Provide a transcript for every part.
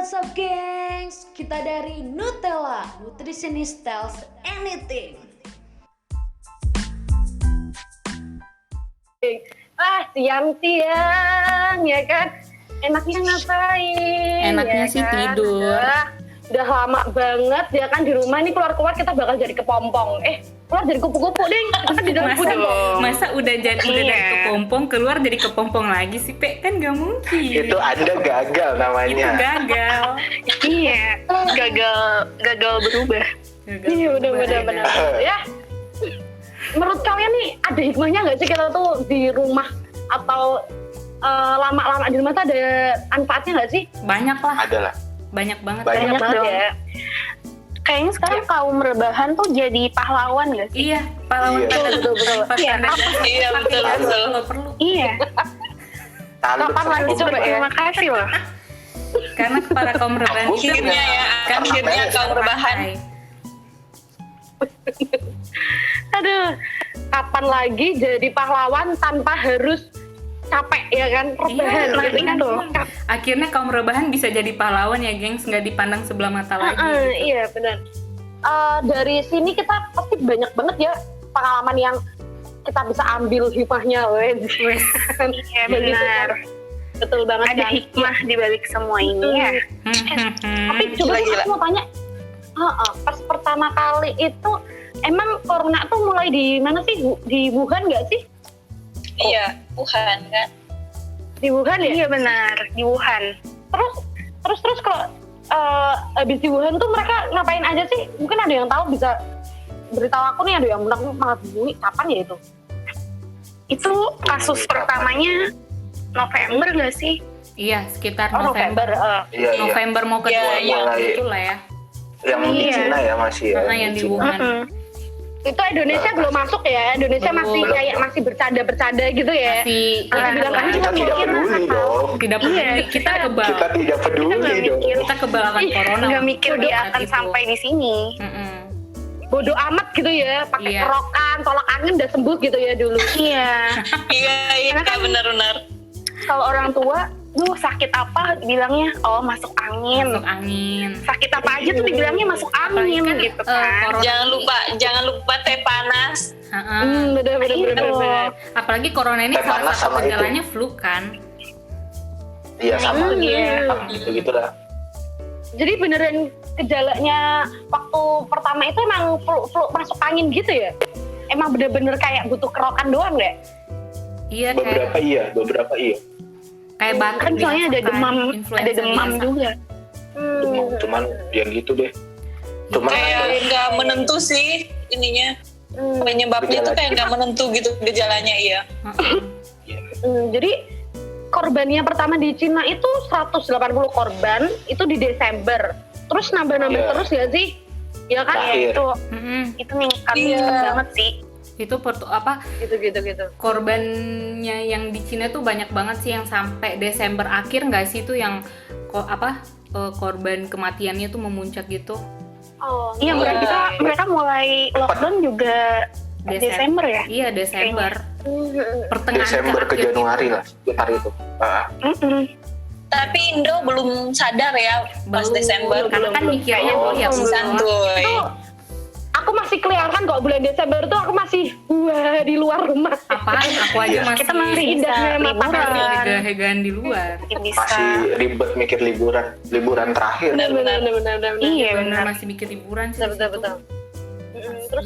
What's up gengs? Kita dari Nutella, Nutritionist Tells Anything. Siang-siang ya kan, enaknya ngapain? Enaknya ya sih kan? tidur. Udah lama banget ya kan di rumah nih, keluar-keluar kita bakal jadi kepompong. Keluar jadi kupu-kupu deh, kita kan di dalam Masa udah jadi dari kepompong keluar jadi kepompong lagi sih, Pe? Kan gak mungkin. Itu Anda gagal Itu namanya. gagal. Iya, gagal berubah. Iya benar-benar ya. Menurut kalian nih ada hikmahnya nggak sih kita tuh di rumah atau lama-lama di rumah tuh ada manfaatnya nggak sih? Banyak lah, Adalah. banyak banget. Banyak banget dong. ya. Kayaknya sekarang kaum rebahan tuh jadi pahlawan gak sih? Iya, pahlawan Iya. tanda Betul. Iya, Iya, betul. Kalau perlu. Iya, Talut Kapan sama lagi pemerintah. coba ya? terima kasih loh. Karena para kaum rebahan itu Akhirnya ya, akhirnya kaum rebahan. Aduh, kapan lagi jadi pahlawan tanpa harus capek ya kan? Rebahan Iya, gitu kan tuh. Akhirnya kaum rebahan bisa jadi pahlawan ya, gengs, nggak dipandang sebelah mata lagi. Gitu. Iya benar. Dari sini kita pasti banyak banget ya pengalaman yang kita bisa ambil hikmahnya, wes. Wes. Iya Begitu benar. kan? Betul banget. Ada kan? hikmah di balik semua ini ya. Tapi coba sih aku mau tanya, pas pertama kali itu emang corona tuh mulai di mana sih? Di Wuhan nggak sih? Iya, Wuhan kan. Di Wuhan ya? Iya benar, di Wuhan. Terus kalau habis di Wuhan tuh mereka ngapain aja sih? Mungkin ada yang tahu bisa beritahu aku nih, ada yang bilang malah bingung kapan ya itu? Itu kasus pertamanya November gak sih? Iya, sekitar Oh November. Iya, iya. November mau ke Iya, Desember iya. gitu lah ya. Yang di Iya. Cina ya masih ya. Yang di Cina. Wuhan. Itu Indonesia belum masuk ya? Indonesia Belum. masih kayak masih bercanda-bercanda gitu ya? Masih Masih bilang kan Kita tidak peduli dong. tidak peduli, Iya, kita kebal. Kita tidak peduli nggak dong. mikir. Kita kebal akan corona. Nggak mikir dia Saat akan itu. sampai di sini. Mm-mm. Bodoh amat gitu ya, pakai Iya. kerokan, tolak angin udah sembuh gitu ya dulu. Iya. Iya, benar-benar. Kalau orang tua, sakit apa? Bilangnya, oh masuk angin. Masuk angin. Sakit apa aja tuh dibilangnya masuk angin Apalagi kan, gitu kan. corona Jangan lupa teh panas. Heeh. Bener. Itu. Apalagi corona ini Teh salah panas satu sama itu. gejalanya flu kan. Iya sama. Iya. Gitu lah. Jadi beneran gejalanya waktu pertama itu emang flu masuk angin gitu ya? Emang bener-bener kayak butuh kerokan doang deh? Iya, kayak Beberapa iya. batuk Kan soalnya ada biasa kan, demam, influenza ada demam biasa. juga. Cuman ya gitu deh. Cuman Kayak nggak menentu sih ininya. Penyebabnya tuh kayak nggak menentu gitu gejalanya, iya. Heeh. Jadi korbannya pertama di Cina itu 180 korban itu di Desember. Terus nambah-nambah Iya. terus ya sih? Ya kan? Akhir. Itu meningkat Iya. banget sih. Itu Gitu. korbannya yang di Cina tuh banyak banget sih, yang sampai Desember akhir nggak sih tuh yang korban kematiannya tuh memuncak gitu. Oh, Iya, mereka mulai lockdown juga Desember ya. Iya, Desember. Pertengahan Desember ke akhir Januari gitu. lah sekitar itu. Tapi Indo belum sadar ya pas Belum, Desember. karena kan mikirnya Oh, ya masih santuy. Aku masih kelihatan kok bulan Desember tuh aku masih di luar rumah. apaan, aku aja Iya. masih Kita masih bisa indahnya liburan. hega-hegaan di luar. Mungkin bisa. Masih ribet mikir liburan terakhir. Benar. Iya Bener, benar. masih mikir liburan sih. Betul. Terus.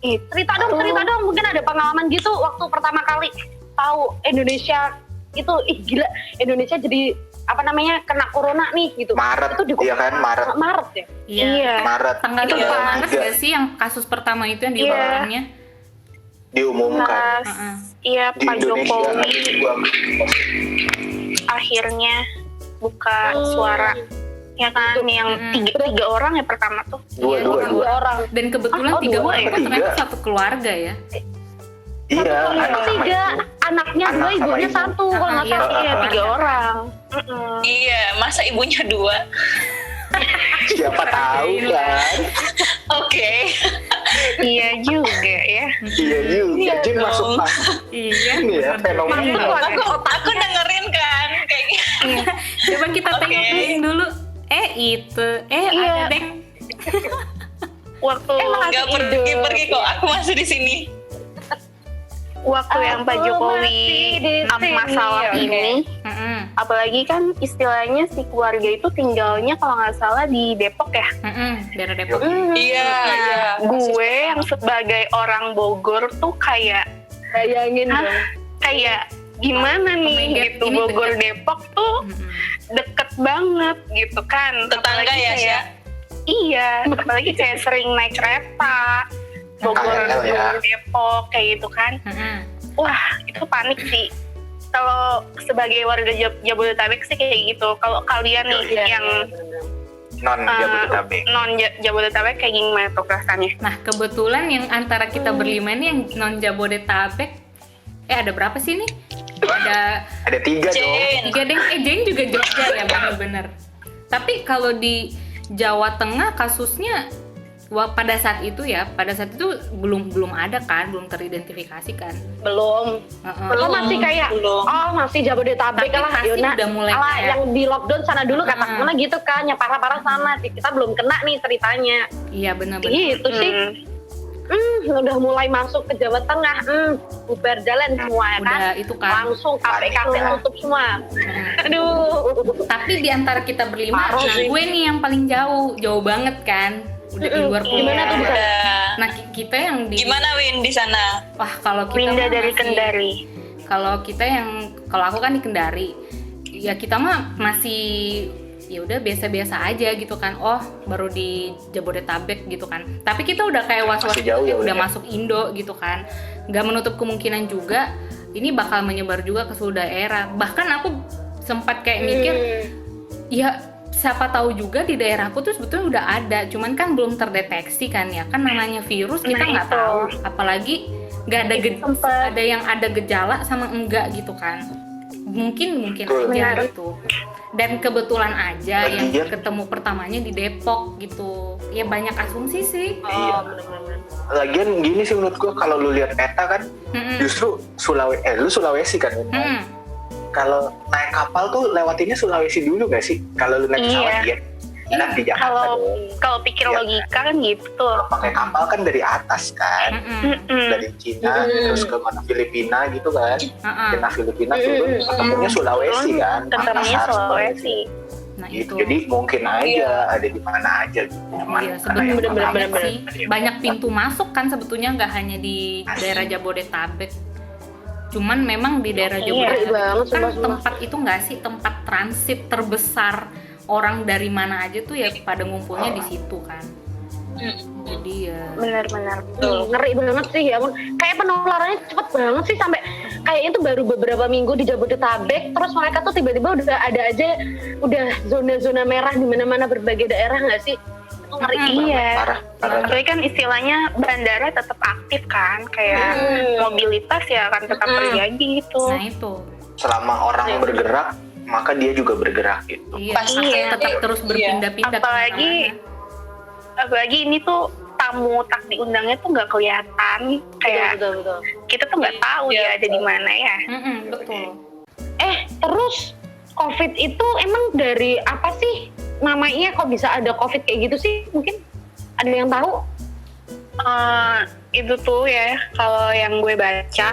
Itu. Cerita dong. Mungkin ada pengalaman gitu waktu pertama kali tahu Indonesia itu gila, Indonesia jadi kena corona nih gitu. Maret, Itu iya kan, Maret. Maret ya. Iya. Maret Tanggal itu 3 Maret tiga nggak sih yang kasus pertama itu yang Iya. diumumkannya? diumumkan. Heeh. Iya, Di Pak Indonesia Jokowi juga. akhirnya buka suara. Ya kan, yang tiga orang ya pertama tuh. Dua. orang. Dan kebetulan Oh, 3 dua orang ya? itu ternyata Tiga. satu keluarga ya. Iya, Anak anak sama tiga, ibu. anaknya Anak dua, sama ibunya ibu. satu kalau nggak Iya, salah. Iya, keluarga. 3 orang. Iya, masa ibunya 2? Siapa tahu kan? Oke. Iya juga ya. Iya juga. Jin dong. masuk pas. Iya. Ini ya fenomena. Aku dengerin kan kayak gitu. Coba kita Oke. tengok dulu itu Iya. ada deng. Waktu Nggak pergi kok, aku masih di sini. Waktu yang Pak Jokowi masalah ini, apalagi kan istilahnya si keluarga itu tinggalnya kalau nggak salah di Depok ya. Daerah Depok. Iya. Gue yang sebagai orang Bogor tuh kayak bayangin dong. kayak gimana Oh my nih God, gitu, ini Bogor deket. Depok tuh deket banget gitu kan. Tetangga Apalagi ya, kayak- Sya? Iya, apalagi kayak sering naik kereta Bogor KRL ya. Depok kayak gitu kan. Wah, itu panik sih. Kalau sebagai warga Jabodetabek sih kayak gitu. Kalau kalian nih yang Non Jabodetabek. non Jabodetabek kayak gimana tuh rasanya? Nah, kebetulan yang antara kita berlima ini yang non Jabodetabek, ada berapa sih nih? Ada 3 dong. Jane. 3 deng. Jeng juga Jogja ya, bener-bener. Tapi kalau di Jawa Tengah kasusnya pada saat itu belum ada kan, belum teridentifikasi kan. Belum. Heeh. Masih kayak Belum. masih Jabodetabek Tapi lah, pasti Yona. udah mulai Alah, kayak- yang di lockdown sana dulu kata Heeh. mana gitu kan, yang parah-parah sana. Kita belum kena nih ceritanya. Iya benar-benar. Gitu sih. Udah mulai masuk ke Jawa Tengah, bubar jalan semua ya kan. Udah itu kan. Langsung kafe-kafe tutup semua. Aduh. Tapi di antara kita berlima, Parah nah sih. gue nih yang paling jauh banget kan. Udah di luar Gimana tuh bisa? Udah. Nah, kita yang di Gimana Win di sana? Wah, kalau kita Winda mah dari masih- Kendari. Kalau aku kan di Kendari. Ya kita mah masih ya udah biasa-biasa aja gitu kan. Oh, baru di Jabodetabek gitu kan. Tapi kita udah kayak was-was Masih jauh ya, udah udah. masuk Indo gitu kan. Nggak menutup kemungkinan juga ini bakal menyebar juga ke seluruh daerah. Bahkan aku sempat kayak mikir, ya siapa tahu juga di daerahku tuh sebetulnya udah ada, cuman kan belum terdeteksi kan ya. Kan namanya virus kita Nah, nggak itu. tahu. Apalagi nggak ada ada yang ada gejala sama enggak gitu kan. Mungkin Betul. aja gitu. Dan kebetulan aja yang Lagian- ketemu pertamanya di Depok gitu. Ya banyak asumsi sih. Iya. Lagian gini sih menurut gua, kalau lu lihat peta kan, justru lu Sulawesi kan. Mm-mm. Kalau naik kapal tuh lewatinnya Sulawesi dulu gak sih? Kalau lu naik pesawat Iya. ya, kan di Jakarta Kalau dong. kalau pikir Iya. logika kan gitu. Pakai kapal kan dari atas kan, Mm-mm. dari Cina terus ke mana Filipina gitu kan. Uh-uh. Kena Filipina turun, ketemunya Sulawesi kan. Ketemunya Makassar, Sulawesi. Nah Gitu. itu. Jadi mungkin aja ada di mana aja gitu. Cuman Iya, karena yang sebetulnya pertama banyak sih. tadi, Banyak pintu masuk kan sebetulnya, nggak hanya di daerah Jabodetabek. Cuman memang di daerah Iya, Jabodetabek banget, kan sumpah. tempat itu nggak sih tempat transit terbesar orang dari mana aja tuh ya pada ngumpulnya di situ kan. Jadi ya. Benar-benar. Ngeri banget sih ya ampun. Kayak penularannya cepet banget sih, sampai kayak itu baru beberapa minggu di Jabodetabek, terus mereka tuh tiba-tiba udah ada aja udah zona-zona merah di mana-mana berbagai daerah nggak sih? Itu ngeri Iya. parah. Tapi kan istilahnya bandara tetap aktif kan, kayak mobilitas ya akan tetap terjadi gitu. Nah itu. Selama orang bergerak, maka dia juga bergerak gitu. Iya. Pasti. Tetap terus berpindah-pindah. Apalagi ini tuh tamu tak diundangnya tuh nggak kelihatan, kayak Betul. kita tuh nggak tahu Iya, dia ada di mana ya. Betul. Terus COVID itu emang dari apa sih namanya, kok bisa ada COVID kayak gitu sih? Mungkin ada yang tahu? Itu tuh ya kalau yang gue baca,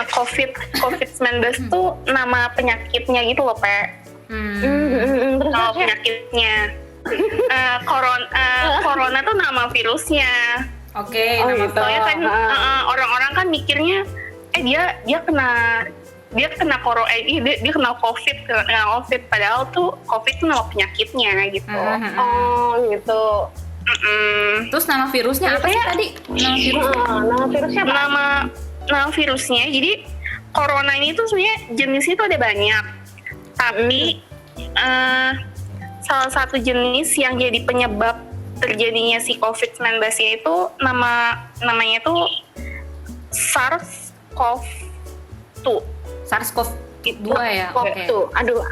COVID-19 tuh nama penyakitnya gitu loh, Pe. Terus Kalau ya? penyakitnya corona tuh nama virusnya. Oke, Oh, nama gitu. Soalnya kan orang-orang kan mikirnya dia kena dia kena COVID, padahal tuh COVID tuh nama penyakitnya gitu. Oh gitu. Terus nama virusnya apa sih tadi? Nama virusnya? Nama virusnya apa? Nama virusnya, jadi corona ini tuh sebenarnya jenisnya tuh ada banyak, tapi salah satu jenis yang jadi penyebab terjadinya si COVID-19 itu namanya tuh SARS-CoV-2. SARS-CoV-2 ya. Oke. Tuh, aduh.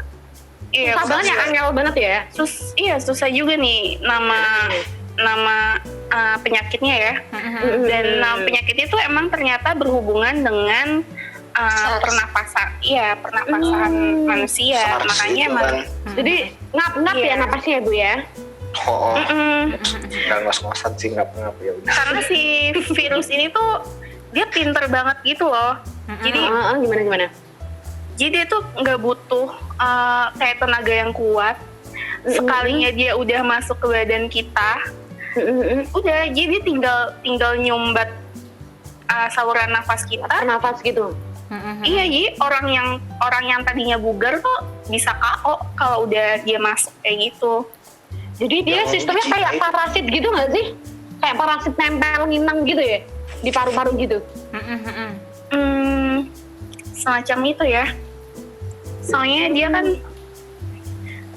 Iya, Susah banget ya, angel banget ya. susah juga nih nama penyakitnya ya. Dan nama penyakitnya itu emang ternyata berhubungan dengan pernapasan manusia. SARS Makanya gitu emang kan. Jadi ngap-ngap ya napasnya ya Bu ya. Oh, nggak ngos-ngosan sih, ngap-ngap ya udah. karena si virus ini tuh dia pinter banget gitu loh. Jadi Gimana? Jadi dia tuh nggak butuh kayak tenaga yang kuat. Sekalinya dia udah masuk ke badan kita, udah jadi dia tinggal nyumbat saluran nafas kita. Nafas gitu. Iya, jadi orang yang tadinya bugar tuh bisa KO kalau udah dia masuk kayak gitu. Jadi dia sistemnya kayak parasit gitu nggak sih? Kayak parasit nempel nginang gitu ya di paru-paru gitu. Semacam itu ya. Soalnya dia kan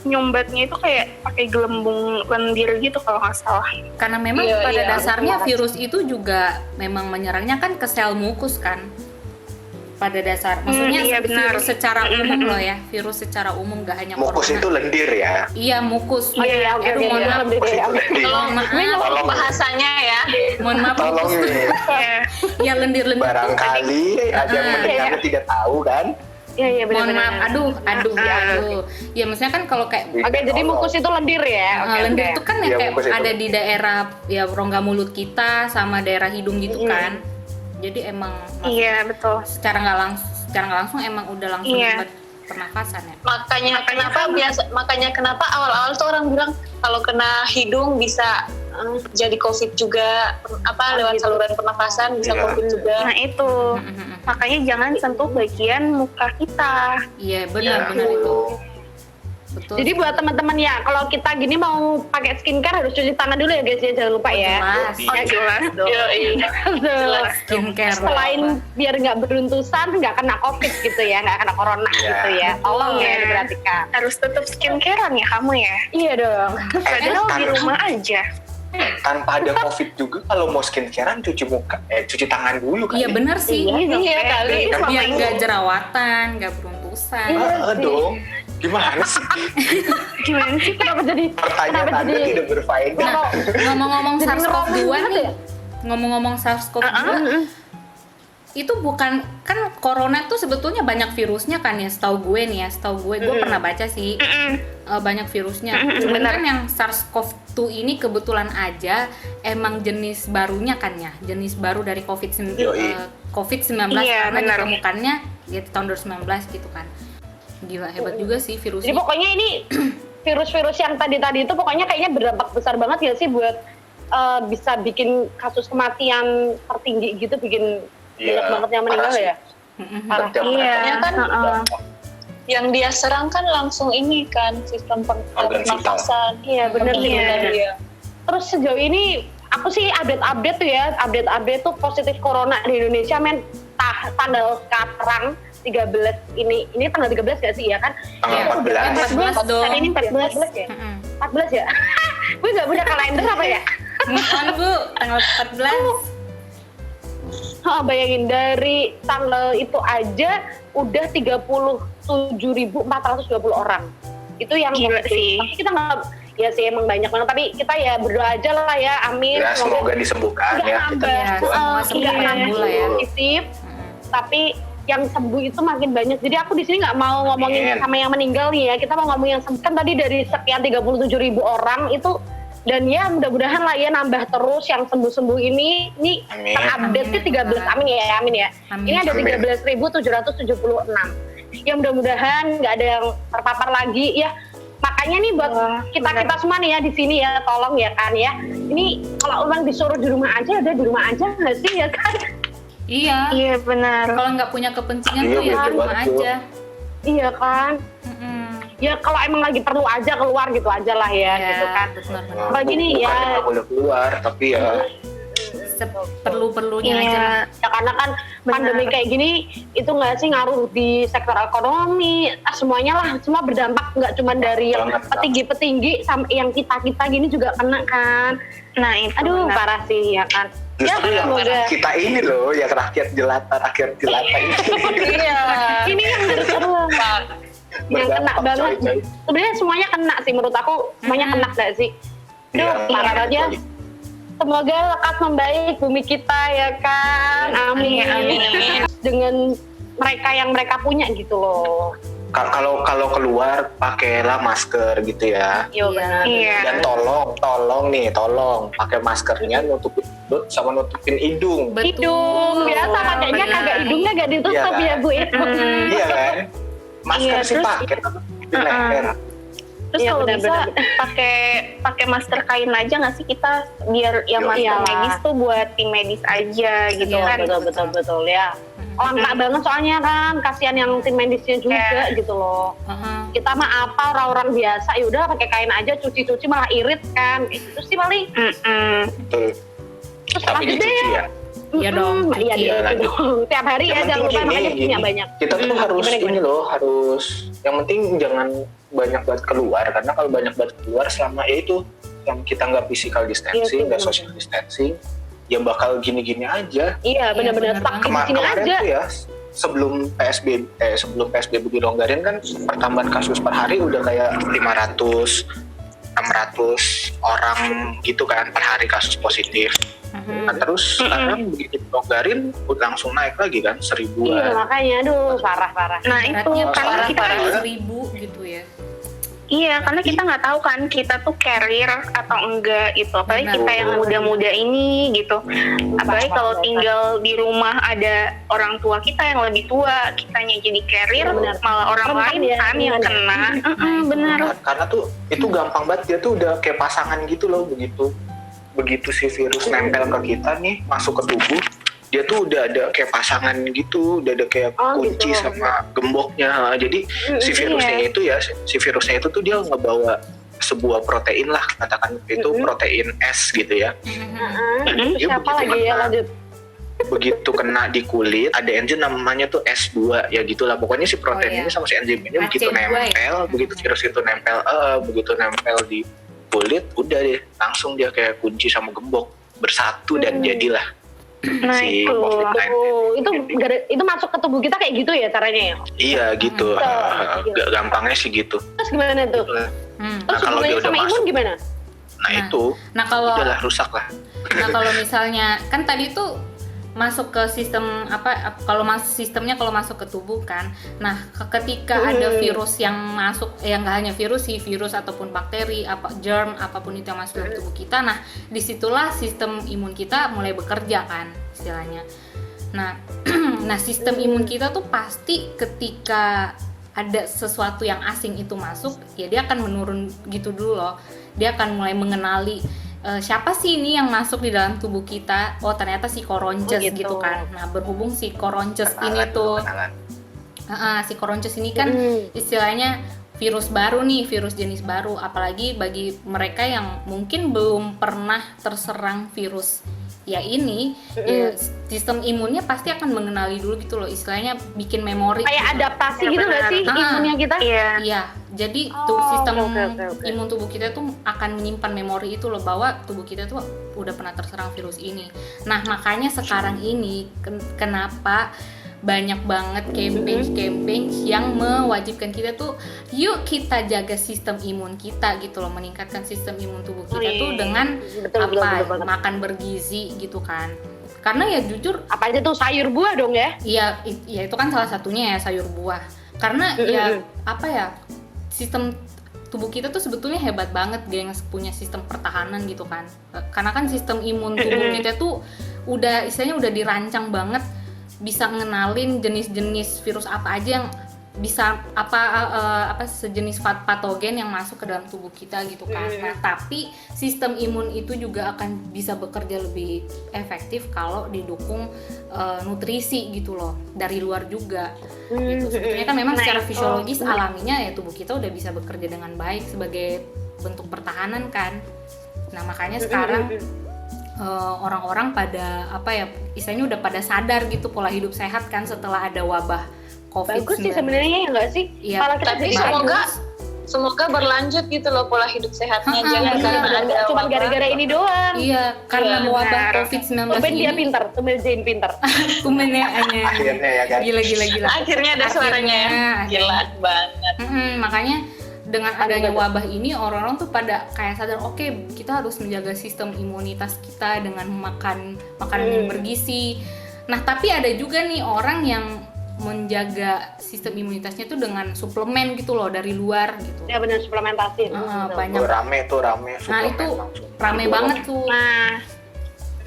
nyumbatnya itu kayak pakai gelembung lendir gitu kalau nggak salah. Karena memang pada dasarnya virus itu juga memang menyerangnya kan ke sel mukus kan. Pada dasar, maksudnya virus secara umum loh ya, virus secara umum gak hanya Mukus corona. itu lendir ya. Iya mukus. Mohon maaf. Tolong bahasanya ya. Mohon maaf. Tolong nih, Ya lendir-lendir. barangkali ada yang mendengarnya tidak tahu kan. Iya benar. Mohon maaf. Aduh. Ya maksudnya kan kalau kayak Oke, jadi mukus itu lendir ya. lendir itu kan yang Iya, kayak mukus itu. ada di daerah ya rongga mulut kita sama daerah hidung gitu kan. Jadi emang Iya, betul. secara nggak langsung emang udah langsung buat pernafasan ya. Makanya kenapa awal-awal tuh orang bilang kalau kena hidung bisa jadi COVID juga, lewat saluran pernafasan bisa COVID juga. Nah itu, makanya jangan sentuh bagian muka kita. Iya benar itu. Betul. Jadi buat teman-teman ya, kalau kita gini mau pakai skincare harus cuci tangan dulu ya guys ya, jangan lupa ya. Jelas. Jelas. Skincare. Selain biar nggak beruntusan, nggak kena COVID gitu ya, nggak kena corona gitu ya. Tolong ya diperhatikan. Harus tetap skincarean ya kamu ya. Iya dong. Padahal di rumah aja. Tanpa ada COVID juga kalau mau skincarean cuci tangan dulu kan. Iya benar sih. Iya kali. Biar nggak jerawatan, nggak beruntusan. Dong. Gimana sih? Gimana sih? Kenapa jadi Pertanyaan Anda tidak berfaedah. Nah, ngomong-ngomong Jadi SARS-CoV-2 ngerokok nih. Ngomong-ngomong SARS-CoV-2, itu bukan kan corona tuh sebetulnya banyak virusnya kan ya, setahu gue gue pernah baca sih banyak virusnya. Cuman kan yang SARS-CoV-2 ini kebetulan aja emang jenis barunya kan ya, jenis baru dari COVID-19 Iya, karena benar. ditemukannya ya di tahun 2019 gitu kan. Gila hebat juga sih Jadi virusnya. pokoknya ini virus-virus yang tadi itu pokoknya kayaknya berdampak besar banget ya sih buat bisa bikin kasus kematian tertinggi gitu, bikin banyak banget yang meninggal ya. Iya kan yang dia serang kan langsung ini kan sistem pernafasan. Iya benar sih. Iya. Terus sejauh ini aku sih update tuh positif corona di Indonesia tanggal sekarang 13 ini tanggal 13 gak sih ya kan? Tanggal 14. 14 dong. Hari ini 14 ya? 14 ya? Gue gak punya kalender apa ya? Move on Bu, tanggal 14. Bayangin dari tanggal itu aja udah 37.420 orang. Itu yang Gila sih. Tapi kita nggak, ya sih emang banyak banget. Tapi kita ya berdoa aja lah ya, amin. Ya semoga disembuhkan ya. semua Nggak nambah lah ya. positif, tapi yang sembuh itu makin banyak. Jadi aku di sini nggak mau ngomongin sama yang meninggal nih ya. Kita mau ngomongin yang sembuh. Kan tadi dari sekian 37.000 orang itu, dan ya mudah-mudahan lah ya nambah terus yang sembuh-sembuh ini terupdate sih 13 amin ya. Amin. Ini ada 13.776. Ya mudah-mudahan nggak ada yang terpapar lagi ya. Makanya nih buat kita semua nih ya di sini ya, tolong ya kan ya. Ini kalau orang disuruh di rumah aja, udah di rumah aja nggak sih ya kan? Iya benar. kalau nggak punya kepentingan Iya, tuh ya di betul rumah banget, aja. Iya kan? Ya kalau emang lagi perlu aja keluar gitu aja lah ya, gitu kan. benar-benar. Apalagi nih ya. Bukannya nggak boleh keluar, tapi ya Perlu-perlunya aja lah. Ya karena kan pandemi kayak gini itu nggak sih ngaruh di sektor ekonomi, semuanya lah, semua berdampak, nggak cuma dari yang petinggi-petinggi sampai yang kita gini juga kena kan. Nah itu Aduh benar. parah sih ya kan. justru yang semoga. kita ini loh, yang rakyat jelata ini. Iya. Ini yang yang kena Berdampak, banget. coy. Sebenarnya semuanya kena sih menurut aku, semuanya kena nggak sih? Aduh, Iya, parah aja. coy. Semoga lekas membaik bumi kita ya kan. Amin. Amin. Dengan mereka yang mereka punya gitu loh. Kalau keluar pakailah masker gitu ya. Iya benar. Iya. Dan tolong pakai maskernya nutupin mulut sama nutupin hidung. Hidung biasa pakainya benar. kagak hidungnya gak ditutup Iya, ya Bu ya. Iya kan? Masker Iya, sih terus- pakai tapi di leher. Terus Iya, kalau bisa benar-benar. pakai masker kain aja nggak sih kita, biar yang Yo, masker iyalah. medis tuh buat tim medis aja gitu Iya, kan. betul ya. Langka banget soalnya kan, kasihan yang tim medisnya juga gitu loh. Kita mah apa orang-orang biasa, ya udah pakai kain aja, cuci-cuci malah irit kan. Itu sih paling. Betul. Terus Tapi lanjut dicuci deh. ya. Iya dong, Iya cuci. dia itu dong. Tiap hari ya Yang jangan lupa penting makanya gini, punya banyak. kita tuh harus Gimana, ini loh, harus yang penting jangan banyak banget keluar, karena kalau banyak banget keluar selama yang kita nggak physical distancing, Iya sih, nggak benar. social distancing, ya bakal gini-gini aja. Iya benar-benar benar stuck banget. di sini Kemarin aja. tuh ya sebelum PSBB dilonggarin kan pertambahan kasus per hari udah kayak 500 600 orang gitu kan per hari kasus positif. Nah, terus sekarang begitu dilonggarin udah langsung naik lagi kan 1000-an. Iya makanya aduh parah. Nah itu Beratnya karena kita parah. 1000 gitu ya. iya, karena kita nggak tahu kan kita tuh carrier atau enggak gitu. Apalagi Benar. kita yang muda-muda ini gitu. Apalagi kalau tinggal di rumah ada orang tua kita yang lebih tua, kitanya jadi carrier, Benar. malah orang Rentan lain ya, kan yang rentan. kena. Benar. Karena tuh itu gampang banget, dia tuh udah kayak pasangan gitu loh, begitu si virus nempel ke kita nih, masuk ke tubuh, dia tuh udah ada kayak pasangan gitu, udah ada kayak kunci gitu. sama gemboknya. Jadi si virusnya itu tuh dia ngebawa sebuah protein lah, katakan itu protein S gitu ya. Itu Dia siapa begitu lagi ya kena- lanjut? Begitu kena di kulit, ada enzim namanya tuh S2 ya gitulah. Pokoknya si protein Oh, iya. ini sama si enzim ini begitu AC2 ya? nempel, begitu virus itu begitu nempel di kulit, udah deh langsung dia kayak kunci sama gembok bersatu dan jadilah Nah si itu. COVID-19. Oh, itu masuk ke tubuh kita kayak gitu ya caranya ya? Iya gitu. Betul. Gampangnya sih gitu. Terus gimana tuh? Hmm. Terus kalau dia hubungannya udah sama imun masuk, gimana? nah itu Nah kalau udahlah rusak lah. kalau misalnya kan tadi tuh masuk ke sistem sistemnya kalau masuk ke tubuh kan. Nah, ketika ada virus yang masuk, ya nggak hanya virus sih, virus ataupun bakteri, germ apapun itu yang masuk ke tubuh kita. Nah, disitulah sistem imun kita mulai bekerja kan istilahnya. Nah, nah sistem imun kita tuh pasti ketika ada sesuatu yang asing itu masuk, ya dia akan menurun gitu dulu loh. Dia akan mulai mengenali siapa sih ini yang masuk di dalam tubuh kita. Oh ternyata si koronces gitu kan. Nah berhubung si koronces ini tuh si koronces ini kan istilahnya virus baru nih, virus jenis baru. Apalagi bagi mereka yang mungkin belum pernah terserang virus ya ini, ya, sistem imunnya pasti akan mengenali dulu gitu loh, istilahnya bikin memori Kayak gitu. adaptasi gitu nggak sih imunnya kita? Iya. Iya, jadi tuh sistem oke. imun tubuh kita tuh akan menyimpan memori itu loh, bahwa tubuh kita tuh udah pernah terserang virus ini. Nah makanya sekarang ini kenapa banyak banget campaign yang mewajibkan kita tuh yuk kita jaga sistem imun kita gitu loh, meningkatkan sistem imun tubuh kita tuh dengan Betul banget. makan bergizi gitu kan. Karena ya jujur Apa aja tuh sayur buah dong ya? iya ya itu kan salah satunya ya, sayur buah. Karena ya apa ya, sistem tubuh kita tuh sebetulnya hebat banget, gengs, punya sistem pertahanan gitu kan. Karena kan sistem imun tubuh kita tuh udah istilahnya udah dirancang banget, bisa ngenalin jenis-jenis virus apa aja yang bisa apa sejenis patogen yang masuk ke dalam tubuh kita gitu kan. Nah, tapi sistem imun itu juga akan bisa bekerja lebih efektif kalau didukung nutrisi gitu loh dari luar juga. Gitu. Sebetulnya kan memang secara fisiologis alaminya ya tubuh kita udah bisa bekerja dengan baik sebagai bentuk pertahanan kan. Nah, makanya sekarang orang-orang pada apa ya, istilahnya udah pada sadar gitu pola hidup sehat kan setelah ada wabah COVID-19. Bagus sih sebenarnya ya nggak sih? Iya. Malah kita Tapi jadi semoga berlanjut gitu loh pola hidup sehatnya. Ha-ha, Jangan iya, karena ada cuma wabah. gara-gara ini doang. Iya, karena Iya, wabah benar. COVID-19 Tumben dia ini pintar, tumben Jane pintar. kumennya Akhirnya ya kan. gila. Akhirnya ada suaranya ya. Gila banget. Makanya dengan adanya wabah ini orang-orang tuh pada kayak sadar, oke, kita harus menjaga sistem imunitas kita dengan makan makanan yang bergizi. Nah, tapi ada juga nih orang yang menjaga sistem imunitasnya tuh dengan suplemen gitu loh dari luar gitu. Ya benar, suplementasi. Banyak. Rame Nah suplemen itu langsung. rame banget tuh. Nah,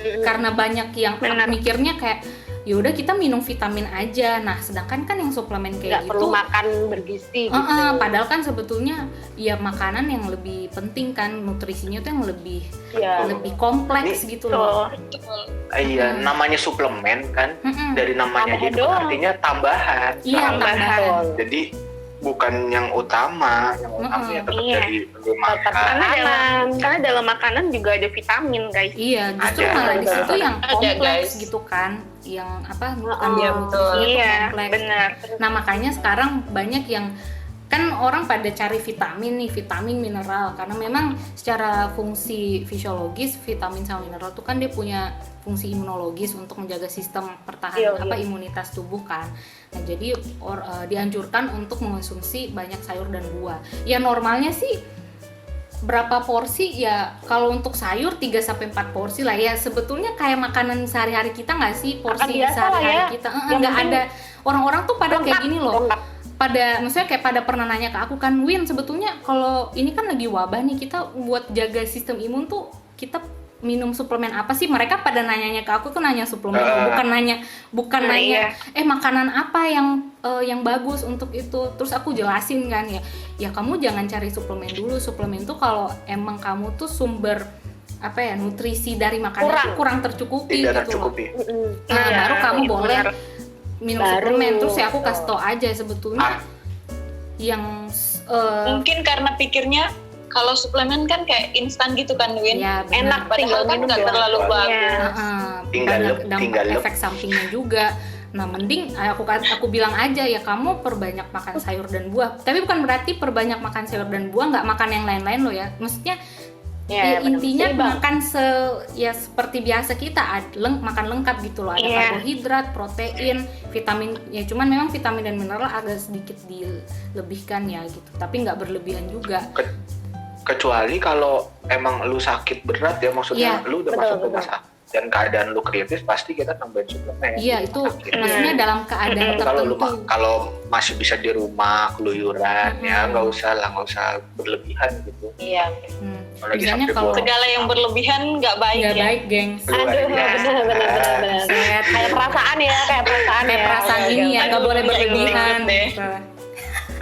Karena banyak yang Benar. mikirnya kayak ya udah kita minum vitamin aja. Nah, sedangkan kan yang suplemen kayak Nggak perlu gitu makan bergizi gitu. padahal kan sebetulnya ya makanan yang lebih penting kan, nutrisinya tuh yang lebih Ya. lebih kompleks gitu loh. Iya, namanya suplemen kan, dari namanya Tambahan itu doang. artinya tambahan. Iya, Tambahan. tambahan. Jadi bukan yang utama ya tetap Iya. jadi lu makan. karena dalam makanan juga ada vitamin, guys. Iya, justru Ada. malah di situ yang Ada, kompleks guys. gitu kan, yang apa Iya, kandungan nutrisinya tuh Iya, kompleks. benar. Nah makanya sekarang banyak yang kan orang pada cari vitamin nih, vitamin mineral, karena memang secara fungsi fisiologis vitamin sama mineral tuh kan dia punya fungsi imunologis untuk menjaga sistem pertahanan Iya. imunitas tubuh kan. Nah jadi dianjurkan untuk mengonsumsi banyak sayur dan buah. Ya normalnya sih berapa porsi ya, kalau untuk sayur 3-4 porsi lah ya, sebetulnya kayak makanan sehari-hari kita nggak sih, porsi biasa lah sehari-hari ya. kita Yang nggak penting ada. Orang-orang tuh pada kayak gini loh, Lengkap. maksudnya kayak pada pernah nanya ke aku kan, Win sebetulnya kalau ini kan lagi wabah nih, kita buat jaga sistem imun tuh kita minum suplemen apa sih? Mereka pada nanyanya ke aku tuh nanya suplemen, bukan nanya makanan apa yang bagus untuk itu. Terus aku jelasin kan ya kamu jangan cari suplemen dulu. Suplemen tuh kalau emang kamu tuh sumber apa ya, nutrisi dari makanan tuh kurang tercukupi Tidak gitu loh. tercukupi. Nah, Iya, baru kamu itu boleh benar. minum Baru. suplemen. Terus ya aku kasih tau aja sebetulnya yang Mungkin karena pikirnya kalau suplemen kan kayak instan gitu kan, Win. ya Enak, benar. Padahal kan nggak terlalu Iya. bagus. Tinggal Banyak lep, dampak tinggal lep. efek sampingnya juga. Nah mending aku bilang aja ya kamu perbanyak makan sayur dan buah. Tapi bukan berarti perbanyak makan sayur dan buah nggak makan yang lain-lain loh ya. Maksudnya Ya, benar. intinya Seimbang. makan seperti biasa kita makan lengkap gitu loh. Ada Iya. karbohidrat, protein, vitamin. Ya cuman memang vitamin dan mineral agak sedikit dilebihkan ya gitu. Tapi nggak berlebihan juga. Kecuali kalau emang lu sakit berat ya, maksudnya Iya, lu udah betul, masuk betul. rumah sakit dan keadaan lu kritis, pasti kita tambahin suplemen. Iya itu Sakit. maksudnya dalam keadaan Kalau tertentu. kalau masih bisa di rumah keluyuran ya nggak usah berlebihan gitu. Iya. Apalagi Misalnya sampai kalau bolong. Segala yang berlebihan nggak baik nggak ya. baik, gengs. Luar Aduh, biasa. benar. Set. Kayak perasaan ya, kayak perasaan Kayak ya. perasaan Oke, ini oke. ya nggak boleh Aduh, nggak berlebihan. inget deh. Gitu.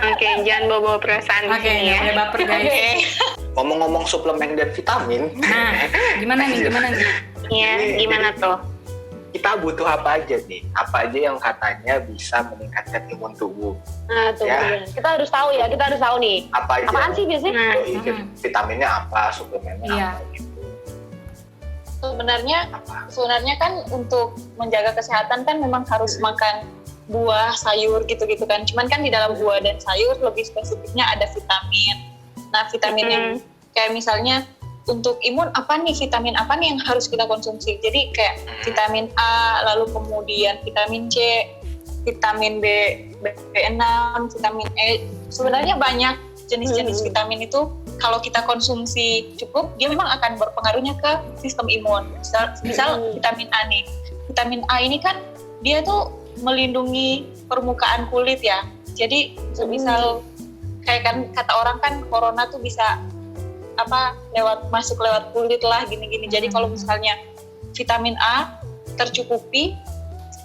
Oke, jangan bawa perasaan di Oke, sini nggak ya. boleh baper guys. Oke. Ngomong-ngomong suplemen dan vitamin, Nah, gimana nih? Iya, gimana tuh? kita butuh apa aja nih? Apa aja yang katanya bisa meningkatkan imun tubuh? Nah, tuh. Ya. benar. Kita harus tahu ya, kita harus tahu nih. Apa aja? Apaan sih biasanya? Nah, Yoi, vitaminnya apa? Suplemennya Iya. apa? Gitu. Sebenarnya kan untuk menjaga kesehatan kan memang harus makan buah, sayur gitu-gitu kan. Cuman kan di dalam buah dan sayur lebih spesifiknya ada vitamin. Nah, vitamin yang kayak misalnya untuk imun apa nih, vitamin apa nih yang harus kita konsumsi. Jadi kayak vitamin A, lalu kemudian vitamin C, vitamin B6, vitamin E. Sebenarnya banyak jenis-jenis vitamin itu kalau kita konsumsi cukup, dia memang akan berpengaruhnya ke sistem imun. Misal vitamin A nih. Vitamin A ini kan dia tuh melindungi permukaan kulit ya. Jadi misal kayak kan kata orang kan corona tuh bisa masuk lewat kulit lah gini-gini. Jadi kalau misalnya vitamin A tercukupi,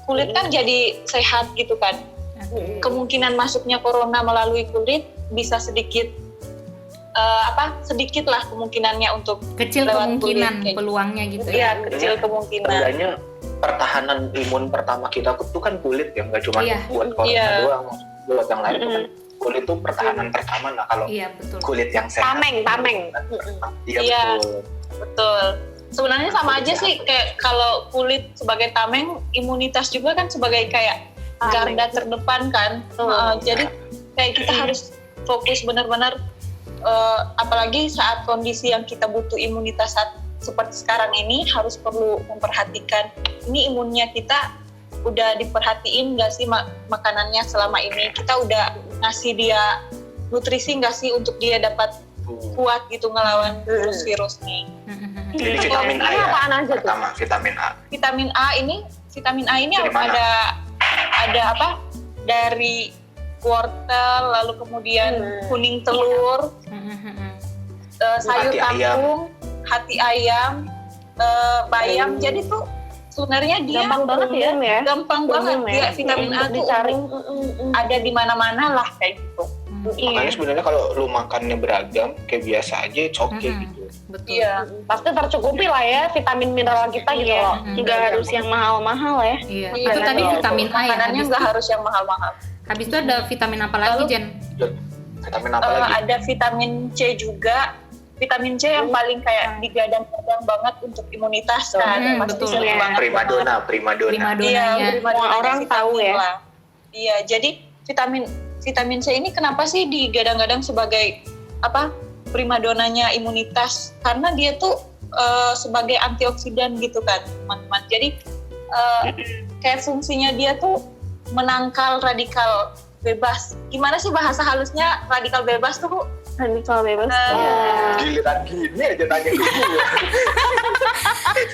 kulit kan jadi sehat gitu kan. Kemungkinan masuknya corona melalui kulit bisa sedikit sedikit lah kemungkinannya untuk Kecil lewat kemungkinan kulit, kayak peluangnya gitu Iya, ya. kecil kemungkinan. Sebenarnya pertahanan imun pertama kita tuh kan kulit ya, nggak cuma Iya. buat corona Iya. doang, buat yang lain tuh kan kulit tuh pertahanan pertama. Nah kalau Iya, betul. kulit yang sehat, Tameng. Iya Iya. betul. Betul. Sebenarnya sama aja sih kayak kalau kulit sebagai tameng, imunitas juga kan sebagai kayak garda terdepan kan. Jadi kayak kita harus fokus benar-benar apalagi saat kondisi yang kita butuh imunitas saat seperti sekarang ini harus perlu memperhatikan ini imunnya kita udah diperhatiin nggak sih makanannya selama ini, kita udah ngasih dia nutrisi nggak sih untuk dia dapat kuat gitu ngelawan virus nih. Jadi vitamin A Ini ya. apaan aja tuh? Pertama vitamin A. Vitamin A ini Dari mana? ada dari wortel, lalu kemudian kuning telur, sayur Hati kangkung, hati ayam, bayam. Jadi tuh sebenarnya dia Gampang banget ya. gampang banget dia vitamin A tuh dicari. ada di mana-mana lah kayak gitu. Makanya sebenarnya kalau lu makannya beragam kayak biasa aja oke gitu. Betul. Iya. Pasti tercukupi lah ya vitamin mineral kita gitu loh. Nggak harus yang mahal-mahal ya. Iya. Iya, Itu tadi betul. vitamin A ya. Makanannya Habis nggak itu, harus yang mahal-mahal. habis itu ada vitamin apa lagi, Lalu- Jen? Vitamin apa lagi? Ada vitamin C juga. Vitamin C yang paling kayak digadang-gadang banget untuk imunitas kan. Pasti betul. sering banget. Primadona. Iya, Primadonanya. primadona orang tahu vitamin ya. lah. Iya, jadi vitamin C ini kenapa sih digadang-gadang sebagai apa? Primadonanya imunitas? Karena dia tuh sebagai antioksidan gitu kan, teman-teman. Jadi kayak fungsinya dia tuh menangkal radikal bebas. Gimana sih bahasa halusnya radikal bebas tuh, Bu? Radikal bebas. Giliran gini aja tanya ke gue.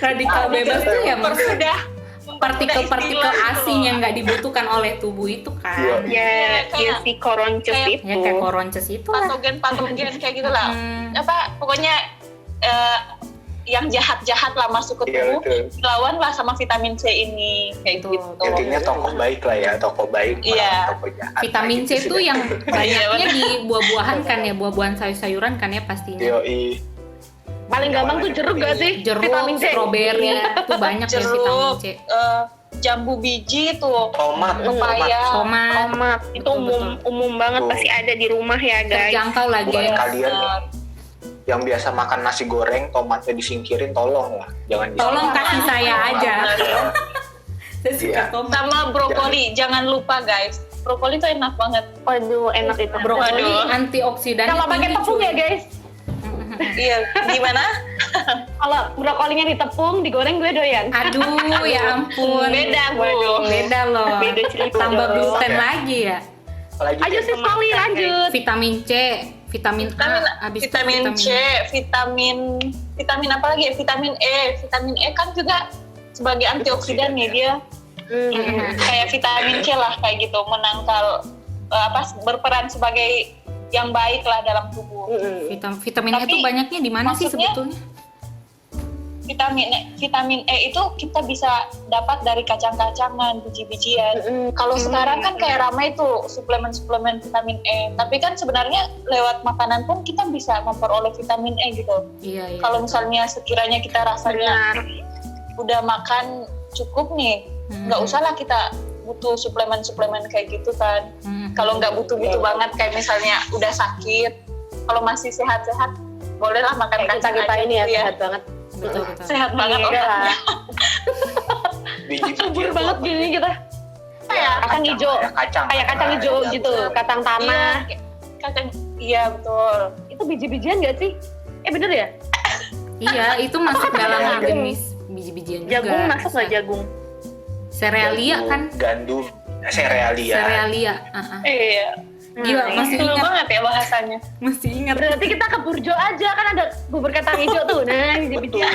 Radikal bebas tuh ya maksudnya Udah partikel-partikel asing yang nggak dibutuhkan oleh tubuh itu kan. Iya. Ya si koronces kayak- itu. Ya kayak koronces itu lah. patogen kayak gitulah. Hmm. Apa pokoknya yang jahat-jahat lah masuk ke Iya tubuh, betul. dilawan lah sama vitamin C ini kayak Betul. gitu. Intinya tokoh baik lah ya, tokoh baik Iya. melawan tokoh jahat. Vitamin C Gitu itu sih. yang banyaknya benar. di buah-buahan kan ya, buah-buahan sayur-sayuran kan ya pastinya. Yoi. Paling gampang tuh jeruk gak sih? Jeruk, Vitamin C. stroberi, itu banyak ya vitamin Jeruk, C. jambu biji tuh, Tomat, pepaya. Tomat, Tomat itu umum banget Tuh. pasti ada di rumah ya guys. terjangkau lagi. buat kalian yang biasa makan nasi goreng, tomatnya disingkirin, tolong lah, jangan Tolong kasih saya aja. Saya suka Iya. tomat. Sama brokoli, jangan lupa guys. Brokoli tuh enak banget. Waduh enak itu. Brokoli Waduh. antioksidan Kalau pakai tinggi, tepung cuy. ya guys. Iya, gimana? Kalau brokolinya ditepung, digoreng gue doyan. Aduh, ya ampun. Beda, Bu. Beda loh. Beda cerita Tambah dong. gluten lagi ya. Apalagi Ayo Jen? sis Pali lanjut. Vitamin C, vitamin A, habis itu vitamin C, vitamin apa lagi ya? Vitamin E. Vitamin E kan juga sebagai antioksidan nih dia. Kayak vitamin C lah kayak gitu, menangkal berperan sebagai yang baik lah dalam tubuh. Vitamin E itu Tapi banyaknya di mana sih maksudnya- sebetulnya? Vitamin E itu kita bisa dapat dari kacang-kacangan, biji-bijian. Kalau sekarang kan kayak ramai tuh suplemen-suplemen vitamin E. Tapi kan sebenarnya lewat makanan pun kita bisa memperoleh vitamin E gitu. Iya, iya. Kalau misalnya sekiranya kita rasanya udah makan cukup nih, nggak usah lah kita butuh suplemen-suplemen kayak gitu kan. Kalau nggak butuh-butuh banget kayak misalnya udah sakit, kalau masih sehat-sehat, bolehlah makan Kayak kacang kita aja ini ya gitu sehat banget. Betul, betul. Sehat banget Iya otaknya. lah. Biji-bijian Subur tuh banget apa gini tuh? kita. Kayak Kacang hijau. Kayak kacang hijau Iya, gitu, betul. kacang tanah. Iya, kacang, iya betul. Itu biji-bijian gak sih? Bener ya? Iya, itu masuk dalam Jagung. jenis biji-bijian juga. Jagung masuk nggak jagung? Serealia kan? Gandum, serealia. Serealia. Iya. Gila, masih Seru ingat. banget ya bahasanya. Masih ingat. Berarti kita ke Burjo aja, kan ada bubur kacang hijau tuh. Nah, biji-bijian.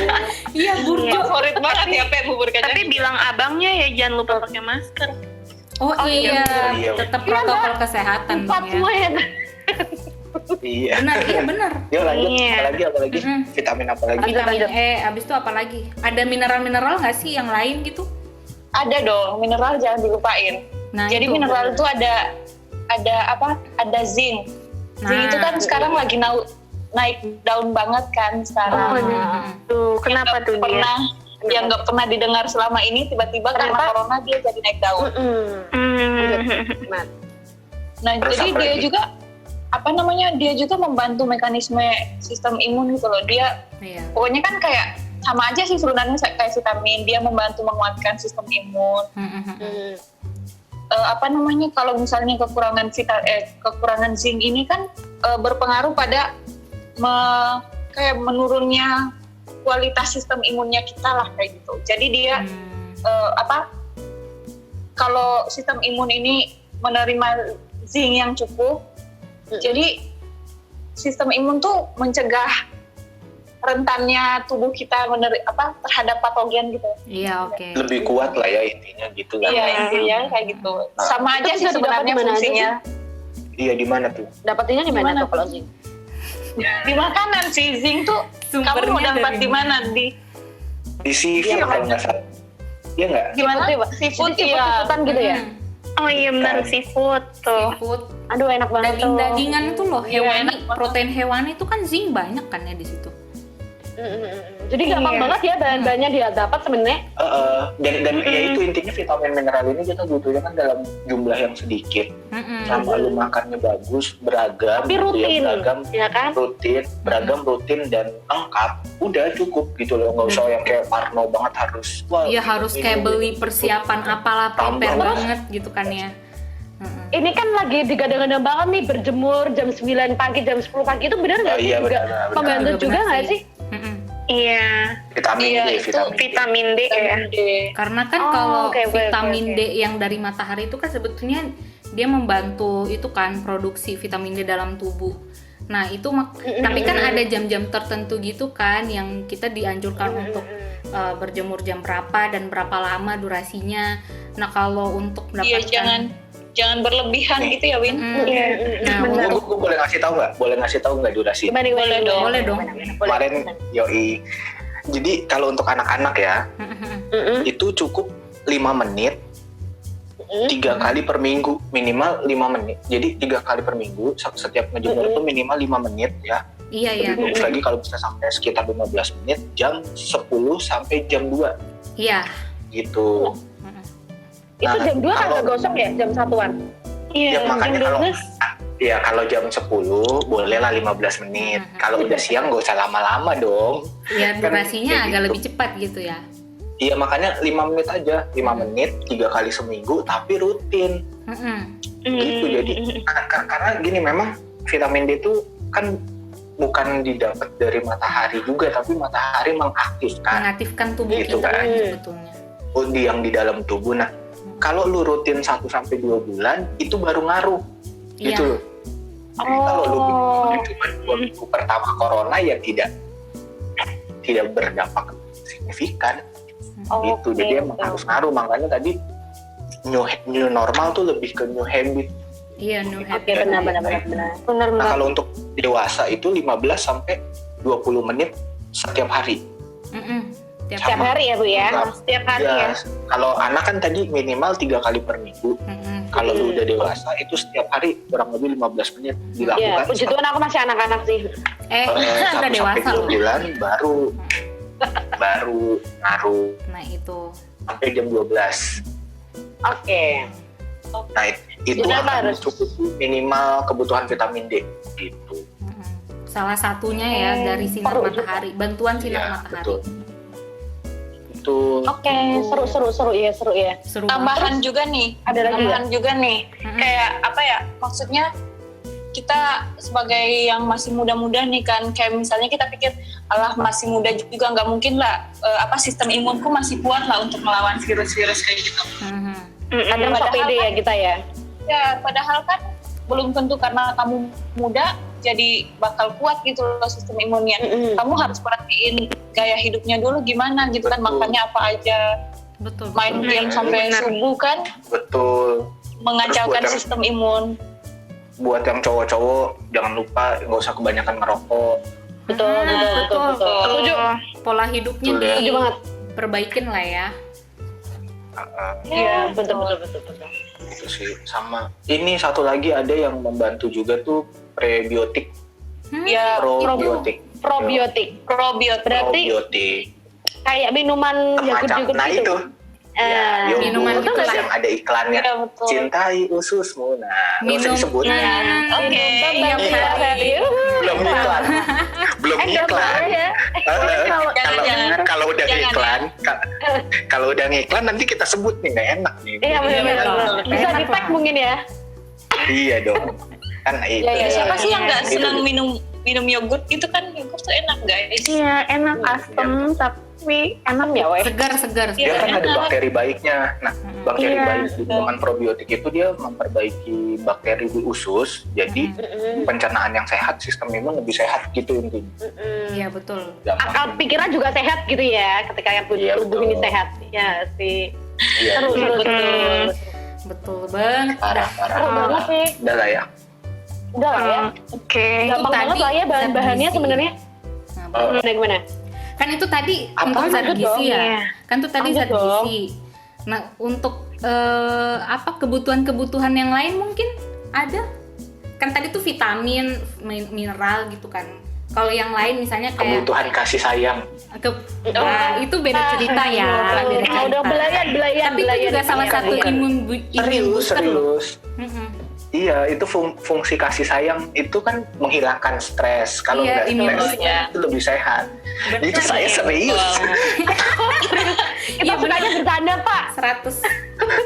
Iya, burjo. Favorit banget ya Pe bubur kacang. Tapi bilang abangnya ya jangan lupa pakai masker. Oh iya, iya. tetap protokol kesehatan Empat dong semua ya. ya. Iya. Benar, iya benar. Yuk lanjut, Iya. apalagi Mm-mm. vitamin apa lagi? Vitamin E, abis itu apa lagi? Ada mineral-mineral nggak sih yang lain gitu? Ada dong, mineral jangan dilupain. Nah, Jadi itu. mineral itu ada apa? Ada zinc. Zinc itu kan sekarang lagi naik daun banget kan sekarang. Tuh kenapa tuh dia? Pernah yang nggak pernah didengar selama ini tiba-tiba karena Kenapa? corona dia jadi naik daun. Nah, Terus jadi apa dia lagi? juga dia juga membantu mekanisme sistem imun gitu loh. Dia Iya. pokoknya kan kayak sama aja sih sebenarnya kayak vitamin, dia membantu menguatkan sistem imun. Kalau misalnya kekurangan zinc ini kan berpengaruh pada kayak menurunnya kualitas sistem imunnya kita lah kayak gitu. Jadi dia kalau sistem imun ini menerima zinc yang cukup, jadi sistem imun tuh mencegah rentannya tubuh kita terhadap patogen gitu. Iya, oke. Lebih kuat lah ya intinya gitu kan. Iya, intinya kayak gitu. Sama Itu aja bisa sih didapat sebenarnya di mana aja fungsinya. Iya, di mana tuh? Dapatinnya di mana Gimana tuh kalau zinc? Di makanan sih, zinc tuh Sumbernya kamu mau dapat dari di mana? Di seafood kalau nggak salah. Iya nggak? Gimana? Seafood, Seafood, Jadi iya. seafood-seafood gitu ya? Oh iya benar, seafood tuh. seafood, Aduh enak banget tuh. daging-dagingan itu loh, Iya, hewani, enak banget. protein hewani itu kan zinc banyak kan ya di situ. Jadi gampang Iya. banget ya bahan-bahannya dia dapat sebenarnya. Dan ya itu intinya vitamin mineral ini kita butuhnya kan dalam jumlah yang sedikit. Sama lu makannya bagus, beragam, Tapi gitu rutin, beragam, ya kan? rutin dan lengkap. Udah cukup gitu loh, nggak usah yang kayak parno banget harus. Wah, Iya harus ini, kayak ini, beli ini. persiapan apalah Tambah. prepare Terus? banget gitu kan ya. Ini kan lagi digadang-gadang banget nih berjemur jam 9 pagi, jam 10 pagi itu benar nggak Oh, sih? iya, Juga benar. membantu Benar juga nggak sih. sih? Iya, Vitamin Iya, D, itu vitamin D ya. Karena kan Oh, kalau oke, oke, vitamin oke. D yang dari matahari itu kan sebetulnya dia membantu itu kan produksi vitamin D dalam tubuh. Nah itu tapi kan ada jam-jam tertentu gitu kan yang kita dianjurkan untuk berjemur jam berapa dan berapa lama durasinya. Nah kalau untuk Iya, mendapatkan jangan berlebihan gitu ya, Win. Iya. Nah, Gue boleh ngasih tahu nggak? Boleh ngasih tahu nggak durasi? Boleh dong. Boleh dong. Kemarin yoi. Jadi kalau untuk anak-anak ya, itu cukup 5 menit 3 kali per minggu, minimal 5 menit. Jadi 3 kali per minggu setiap ngejemur itu minimal 5 menit ya. Iya ya. Lebih bagus lagi kalau bisa sampai sekitar 15 menit, jam 10 sampai jam 2 Iya. gitu. Itu Nah, jam 2 kan kalau- gosok ya, jam 1-an. Iya, Ya, makanya jam kalau 12. ya kalau jam 10 bolehlah 15 menit. Kalau udah siang nggak usah lama-lama dong. Ya Kan durasinya kayak agak gitu. lebih cepat gitu ya. Iya makanya 5 menit aja, 5 menit 3 kali seminggu tapi rutin gitu. Jadi karena gini memang vitamin D itu kan bukan didapat dari matahari juga, tapi matahari mengaktifkan Mengaktifkan tubuh Gitu kita kan. sebetulnya. yang di dalam tubuh. Nah kalau lu rutin 1-2 bulan itu baru ngaruh gitu Iya. loh. Tapi kalau lu cuma 2 minggu pertama corona ya tidak berdampak signifikan. Gitu, jadi emang harus ngaruh. Makanya tadi new normal tuh lebih ke new habit. Iya, new Oke, habit. benar. Nah kalau untuk dewasa itu 15 sampai 20 menit setiap hari. Setiap hari ya Bu ya? Setiap hari ya. Kalau anak kan tadi minimal 3 kali per minggu. Kalau lu udah dewasa itu setiap hari kurang lebih 15 menit Iya, dilakukan. puji Tuhan aku masih anak-anak sih. Udah 1 dewasa sampai 2 loh. bulan baru ngaruh Nah itu. sampai jam 12. Oke. Nah itu Udah, akan harus. cukup minimal kebutuhan vitamin D gitu. Salah satunya ya dari sinar perlu juga. matahari, bantuan sinar Iya, matahari. betul. Itu Oke, seru ya. Seru banget. Tambahan juga nih, Ada lagi tambahan juga nih. Mm-mm. Kayak apa ya? Maksudnya kita sebagai yang masih muda-muda nih kan, kayak misalnya kita pikir, alah masih muda juga nggak mungkin lah, sistem imunku masih kuat lah untuk melawan virus-virus kayak gitu. Kadang sok pede ya kita ya. Ya, padahal kan belum tentu karena kamu muda jadi bakal kuat gitu loh sistem imunnya. Kamu harus perhatiin gaya hidupnya dulu gimana gitu kan, Betul. makannya apa aja, Betul. main game sampai Benar. subuh kan betul. mengacaukan Terus buat yang- sistem imun. Buat yang cowok-cowok jangan lupa nggak usah kebanyakan ngerokok. Betul. Setuju. Pola hidupnya Betul ya. Setuju banget. diperbaikin lah ya. Iya, betul. Itu sih. Sama ini satu lagi ada yang membantu juga tuh prebiotik, Ya, probiotik. Probiotik. probiotik. Berarti Probiotik. kayak minuman Semacam. yogurt Nah gitu. itu. Ya, yogurt minuman itu nggak sih? yang ada iklannya. Ya, betul. Cintai ususmu. Nah, nggak usah disebut. Oke, yang Belum iklan. Belum iklan. ya. Kalau udah Jangan, ngiklan, kalau udah ngiklan nanti kita sebut nih nggak enak nih. Iya benar. betul. Bisa Enak di tag lah. mungkin ya. Iya dong. Kan itu. Ya, Siapa sih yang nggak Gitu. senang minum yogurt? Itu kan yogurt tuh enak guys. Iya, enak asem tapi enak ya weh. Segar. Dia kan ada bakteri baiknya. Nah, bakteri Iya. baik di minuman probiotik itu dia memperbaiki bakteri di usus. Jadi pencernaan yang sehat, sistem imun lebih sehat gitu intinya. Iya betul. Akal pikiran juga sehat gitu ya ketika yang Iya, tubuh betul. ini sehat. Ya sih. Iya, Seru. Betul banget. parah. Seru banget sih. Udah lah ya. Udah lah ya. Oke. Gampang tadi banget lah ya bahan-bahannya zat gizi. sebenarnya. Nah, Gimana? kan itu tadi Apa? untuk zat Lanjut gizi dong, ya. iya. Kan itu tadi Lanjut zat dong. gizi. Nah, untuk apa kebutuhan-kebutuhan yang lain mungkin ada? Kan tadi tuh vitamin, mineral gitu kan. Kalau yang lain misalnya kayak Kebutuhan kasih sayang. nah, itu beda cerita ya, beda cerita. Udah belayan. Tapi itu juga salah satu imun booster loh. Serius. Mm-mm. Iya, itu fungsi kasih sayang itu kan menghilangkan stres. Kalau Iya, nggak imun. stres itu lebih sehat. Itu saya serius. Kita sukanya bercanda Pak. 100.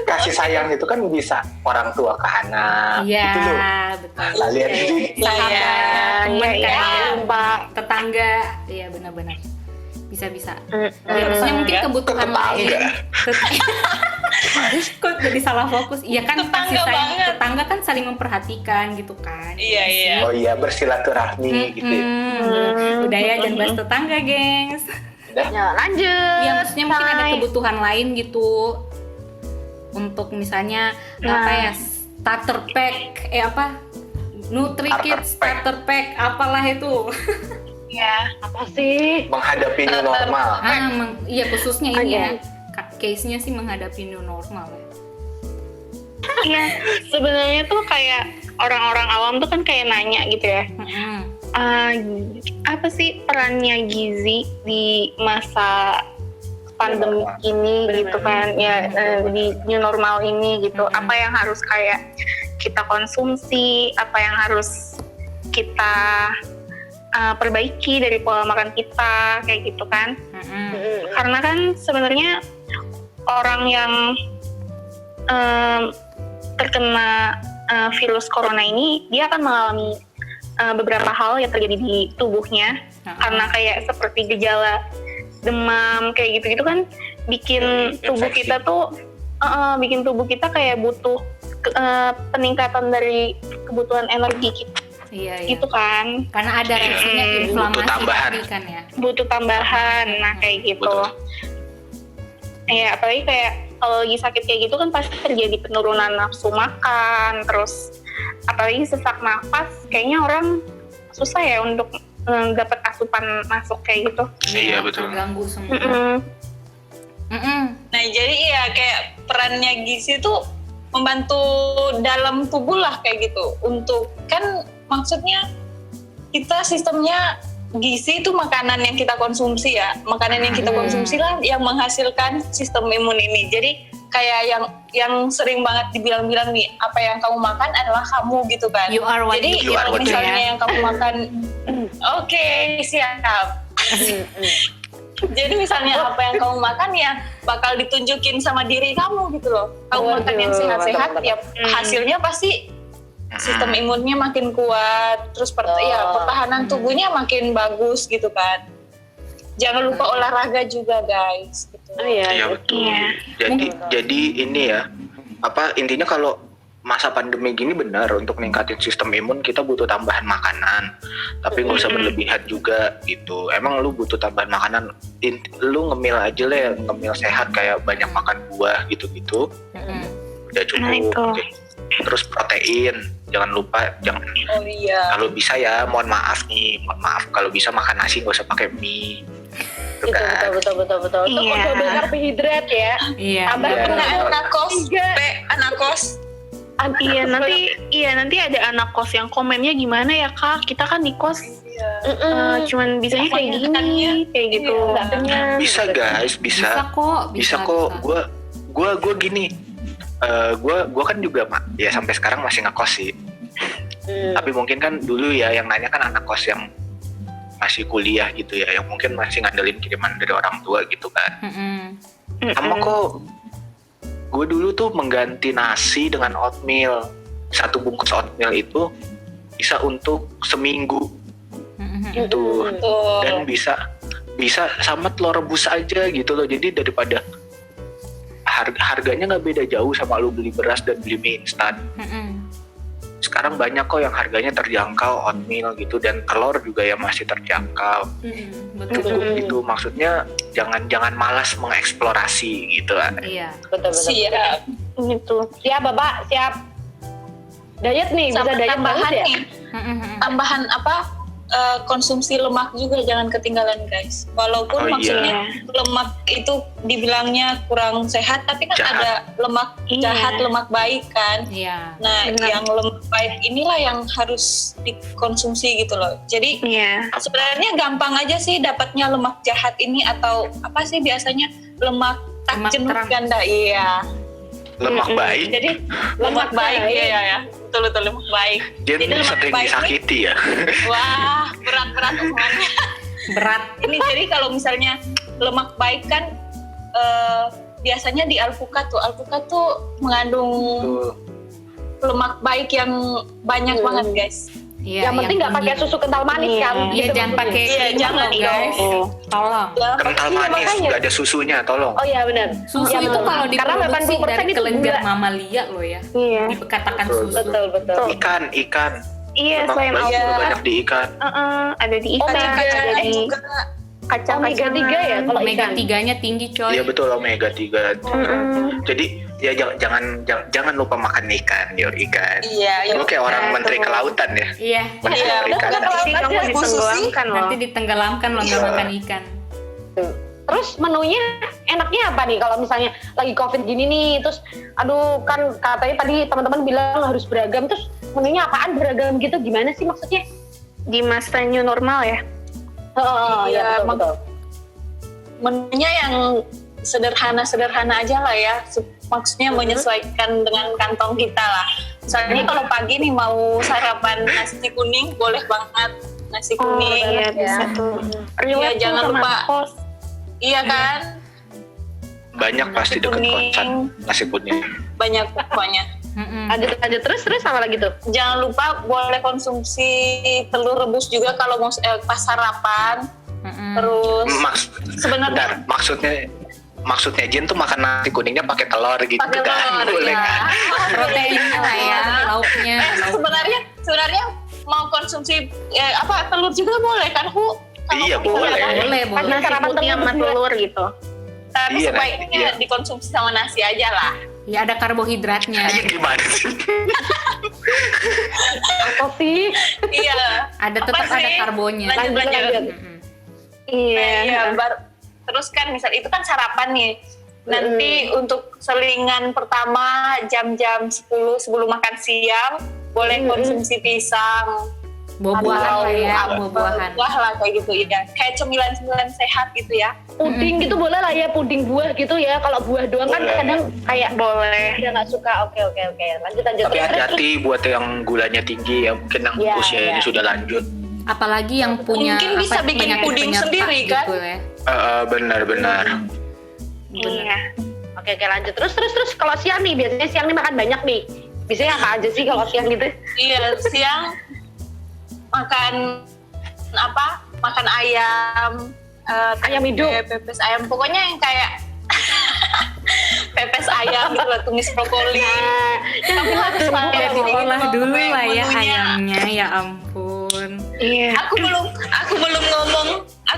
Kasih sayang itu kan bisa orang tua ke anak. Iya, Gitu loh. betul. Lah, lihat ini. Sahabat, teman Iya, kayak Pak. tetangga, iya benar-benar bisa. Ya maksudnya mungkin kebutuhan lain. Kok jadi salah fokus? Iya kan Tetangga kasih sayang banget. tetangga kan saling memperhatikan gitu kan. Iya, iya. Oh iya, bersilaturahmi gitu ya. Udah ya jangan bahas tetangga, gengs. Ya, lanjut. Ya maksudnya mungkin ada Say. kebutuhan lain gitu. Untuk misalnya apa ya starter pack NutriKit starter pack apalah itu. Ya. Apa sih? Menghadapi new normal. Iya khususnya ini Oke. ya. Case-nya sih menghadapi new normal ya. Iya, sebenarnya tuh kayak orang-orang awam tuh kan kayak nanya gitu ya. Apa sih perannya gizi di masa pandemi ini gitu kan ya, di new normal ini gitu. Apa yang harus kayak kita konsumsi, apa yang harus kita perbaiki dari pola makan kita kayak gitu kan. Karena kan sebenarnya orang yang terkena virus corona ini dia akan mengalami beberapa hal yang terjadi di tubuhnya. Karena kayak seperti gejala demam kayak gitu-gitu kan bikin tubuh Infeksi. kita tuh bikin tubuh kita kayak butuh peningkatan dari kebutuhan energi kita Iya. gitu kan, Karena ada reaksinya inflamasi tambahan. tadi kan ya. butuh tambahan. Nah kayak gitu. Betul. Ya apalagi kayak kalau lagi sakit kayak gitu kan pasti terjadi penurunan nafsu makan, terus apalagi sesak nafas, kayaknya orang susah ya untuk dapat asupan masuk kayak gitu. Iya, betul. Terganggu semua. Nah, jadi iya kayak perannya gizi tuh membantu dalam tubuh lah kayak gitu. Untuk kan maksudnya kita sistemnya gizi itu makanan yang kita konsumsi ya. Makanan yang kita konsumsi lah yang menghasilkan sistem imun ini. Jadi kayak yang sering banget dibilang-bilang nih, apa yang kamu makan adalah kamu gitu kan. You are what Jadi you are kalau what you misalnya eat. yang kamu makan, oke siap. Jadi misalnya apa yang kamu makan ya bakal ditunjukin sama diri kamu gitu loh. Kamu makan yang sehat-sehat, ya hasilnya pasti sistem imunnya makin kuat, terus pertahanan tubuhnya makin bagus gitu kan. Jangan lupa olahraga juga guys. Gitu. Oh iya. Iya betul. Iya. Jadi ini ya, intinya kalau masa pandemi gini benar untuk ningkatin sistem imun kita butuh tambahan makanan, tapi nggak usah berlebihan juga gitu. Emang lu butuh tambahan makanan, lu ngemil aja lah, ngemil sehat kayak banyak makan buah gitu-gitu, udah cukup. Nah, itu. Oke. Terus protein, jangan lupa, Oh iya. kalau bisa ya, mohon maaf kalau bisa makan nasi nggak usah pakai mie. Gitu kan. Betul. Itu Iya. double karbohidrat ya. Iya. Tambah Iya. Anak kos, anak kos. Iya nanti ada anak kos yang komennya gimana ya kak, kita kan di kos cuman bisanya kayak gini kayak gitu. Bisa guys, Bisa kok. bisa kok. Gue gini, gue kan juga ya sampai sekarang masih ngekos sih. Tapi mungkin kan dulu ya yang nanya kan anak kos yang masih kuliah gitu ya, yang mungkin masih ngandelin kiriman dari orang tua gitu kan. Sama kok, gue dulu tuh mengganti nasi dengan oatmeal. Satu bungkus oatmeal itu bisa untuk seminggu gitu, dan bisa bisa sama telur rebus aja gitu loh. Jadi daripada harganya nggak beda jauh sama lu beli beras dan beli mie instan. Sekarang banyak kok yang harganya terjangkau, oatmeal gitu, dan telur juga yang masih terjangkau. Cukup gitu, maksudnya jangan malas mengeksplorasi gitu lah. Iya. Betul. Siap. Gitu. Siap Bapak, siap. Diet nih, bisa Sama diet tambahan banget ya. nih, tambahan apa? Konsumsi lemak juga jangan ketinggalan guys. Walaupun maksudnya lemak itu dibilangnya kurang sehat, tapi kan Jahat. ada lemak jahat, lemak baik kan. Iya. Nah, yang lemak baik inilah yang harus dikonsumsi gitu loh. Jadi sebenarnya gampang aja sih dapatnya lemak jahat ini, atau apa sih biasanya lemak tak Lemak jenuh terang. ganda. Iya. Lemak baik. Jadi lemak baik ya. Betul lemak baik. Jadi sering baik ini, disakiti ya. wah berat omongannya. Berat. Ini jadi kalau misalnya lemak baik kan biasanya di alpukat tuh mengandung Tuh. lemak baik yang banyak banget guys. Iya. Yang penting nggak pakai susu kental manis kan. Iya, Gitu jangan maksudnya. pakai Iya, ini jangan loh, guys. dong. Tolong. Kental Iya, manis, makanya. nggak ada susunya, tolong. Oh iya benar. Susu Ya, itu betul. kalau Karena diproduksi 80% dari itu kelenjar gula. mamalia loh ya. Iya. Dikatakan Betul, susu. Betul. Ikan. Iya, Lemak selain baik alpukat, juga banyak di ikan. ada di ikan, Omega ada di juga. Omega 3 ya kalau Omega ikan. 3-nya tinggi, coy. Iya betul, omega 3. Jadi ya jangan lupa makan ikan, ikan. Iya, Lu kayak orang menteri kelautan ya. Iya. Menteri Iya, perikanan. Nanti kamu Bu Susi. ditenggelamkan loh. Nanti ditenggelamkan loh nggak makan ikan. Terus menunya enaknya apa nih kalau misalnya lagi COVID gini nih, terus aduh kan katanya tadi teman-teman bilang harus beragam, terus menunya apaan beragam gitu, gimana sih maksudnya? Di masa new normal ya. Oh Iya, iya betul. Menunya yang sederhana aja lah ya. Maksudnya menyesuaikan dengan kantong kita lah. Misalnya kalau pagi nih mau sarapan nasi kuning, boleh banget nasi kuning. Iya, bisa tuh. Iya, jangan sama lupa. kos. Iya kan? Banyak pasti Nasi deket kuning. kosan nasi kuning. Banyak pokoknya. Lanjut terus apa lagi tuh? Jangan lupa boleh konsumsi telur rebus juga kalau mau pas sarapan. Terus sebenarnya Maksudnya Jen tuh makan nasi kuningnya pakai telur gitu pakai kan, telur boleh ya. kan? Proteinnya lah ya, lauknya. Sebenarnya mau konsumsi telur juga boleh kan, Hu? Kalau Iya, bisa boleh. kan? Boleh. Pas nasi putih sama telur gitu. Tapi Iya, sebaiknya iya. dikonsumsi sama nasi aja lah. Ya ada karbohidratnya. Iya gimana sih? Apa sih? Iya. Ada Apa tetap ada sih? karbonya. Lanjut. Iya. Terus kan misal itu kan sarapan nih. Nanti untuk selingan pertama jam-jam 10 sebelum makan siang boleh konsumsi pisang. Buah-buahan lah ya, atau buah-buahan. buah lah kayak gitu ya. Kayak cemilan-cemilan sehat gitu ya. Puding gitu boleh lah ya, puding buah gitu ya. Kalau buah doang kan Boleh. kadang kayak Boleh. dia nggak suka. Oke. Lanjut. Tapi Terus, hati-hati buat yang gulanya tinggi ya, mungkin yang Iya, usianya iya. sudah lanjut. Apalagi yang punya Mungkin bisa bikin penyakit puding penyerta sendiri, kan? gitu ya. Benar. Iya. Oke, lanjut. Terus kalau siang nih, biasanya siang nih makan banyak nih. Biasanya apa aja sih kalau siang gitu? Iya, siang makan apa? Makan ayam, Ayam hidup. pepes ayam. Pokoknya yang kayak pepes ayam gitu lah, tumis brokoli. Tapi harus pakai Ya diolah gitu, dulu lah ya menunya. ayamnya, ya ampun. Iya. Aku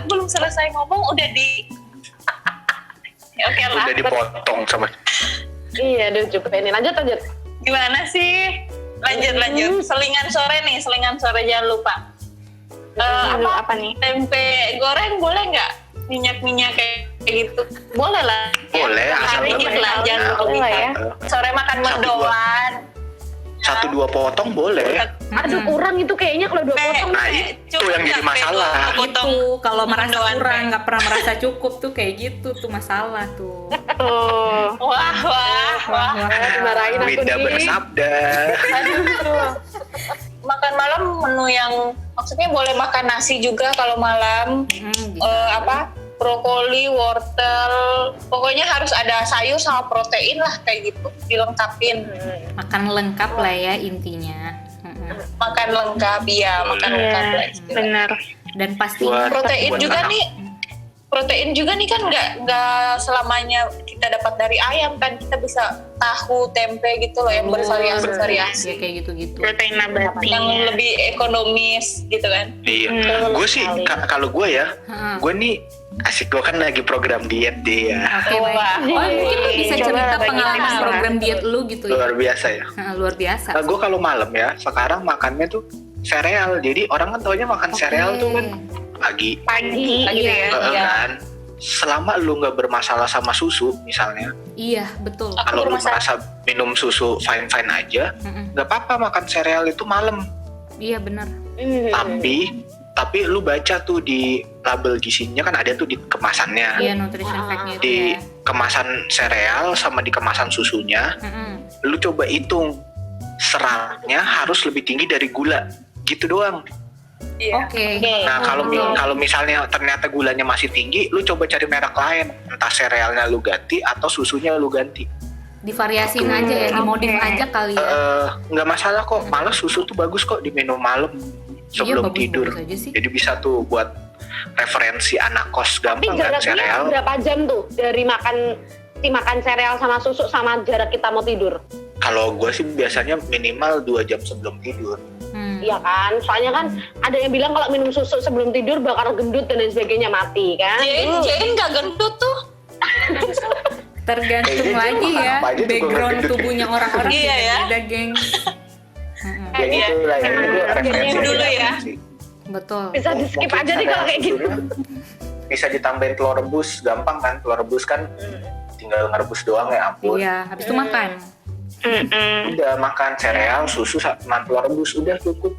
belum selesai ngomong udah di Oke lah. Udah dipotong sama. Iya, aduh cukup ini. Lanjut. Gimana sih? Lanjut. Selingan sore jangan lupa. Apa nih? Tempe goreng boleh nggak? Minyak kayak gitu. Boleh lah. Boleh, asal dikit nggak lah, banyak. jangan Boleh berlebihan. ya. Sore makan Satu, dua. mendoan. 1-2 potong boleh. Aduh kurang itu kayaknya kalau 2 potong. Nah, itu yang jadi masalah. Itu kalau merasa mendoan, kurang, Pe. nggak pernah merasa cukup tuh kayak gitu tuh masalah tuh. Tuh. Wah. Dimarahin aku Winda nih. bersabda. Makan malam menu yang maksudnya boleh makan nasi juga kalau malam. Brokoli, wortel, pokoknya harus ada sayur sama protein lah kayak gitu, dilengkapin. Makan lengkap lah ya intinya. Makan lengkap ya, makan lengkap lah Iya. istilahnya. Benar. Dan pasti Buat Protein buat juga anak. nih, protein juga nih kan nggak selamanya kita dapat dari ayam kan, kita bisa tahu, tempe gitu loh yang bervariasi. Ya kayak gitu-gitu. Protein nabati. Yang lebih ekonomis gitu kan. Iya. Gue sih kalau gue ya, gue nih asik, gue kan lagi program diet dia. Oke, baik. Oh, mungkin lu bisa Coba cerita bagi pengalaman kita. program diet lu gitu ya. Luar biasa ya. Luar biasa. Gue kalau malam ya, sekarang makannya tuh sereal. Jadi orang kan taunya makan sereal tuh kan pagi Pagi gitu ya. kan. Selama lu nggak bermasalah sama susu misalnya, Iya, betul. kalau lu merasa minum susu fine aja, nggak apa-apa makan sereal itu malam. Iya, benar. Tapi lu baca tuh di label gizinya kan ada tuh di kemasannya. Iya, nutrition fact-nya itu Di ya. kemasan sereal sama di kemasan susunya, lu coba hitung seratnya harus lebih tinggi dari gula. Gitu doang. Oke. Nah, kalau misalnya ternyata gulanya masih tinggi, lu coba cari merek lain. Entah serealnya lu ganti atau susunya lu ganti. Divariasiin aja ya, dimodif aja kali ya. Nggak masalah kok, malah susu tuh bagus kok diminum malam sebelum bagus-bagus tidur. aja sih. Jadi bisa tuh buat referensi anak kos Tapi gampang kan jaraknya sereal. berapa jam tuh dari makan sereal sama susu sama jarak kita mau tidur? Kalau gue sih biasanya minimal 2 jam sebelum tidur. Iya kan, soalnya kan ada yang bilang kalau minum susu sebelum tidur bakal gendut dan lain sebagainya, mati kan. Jain nggak gendut tuh. Tergantung Kayaknya lagi juga ya apa aja juga background gendut. tubuhnya orang-orang Iya ya. beda, geng. Ya gitu lah, ya itu referensi dulu ya. Betul. Bisa di skip Mungkin aja nih kalau kayak gitu. susunya bisa ditambahin telur rebus, gampang kan? Telur rebus kan tinggal ngerebus doang ya ampun. Iya, habis itu makan. Udah makan sereal, susu sama telur rebus udah cukup.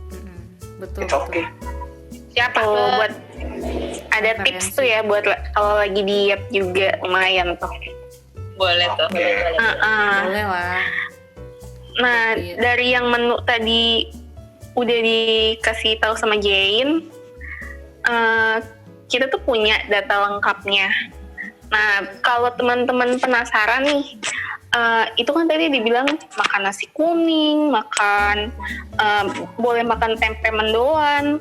Betul. It's okay. Siapa tuh buat ada tips tuh ya buat kalau lagi diet juga lumayan tuh. Boleh tuh. Oke. Boleh lah. Nah, Diet. dari yang menu tadi udah dikasih tahu sama Jane, kita tuh punya data lengkapnya. Nah, kalau teman-teman penasaran nih, itu kan tadi dibilang makan nasi kuning, boleh makan tempe mendoan,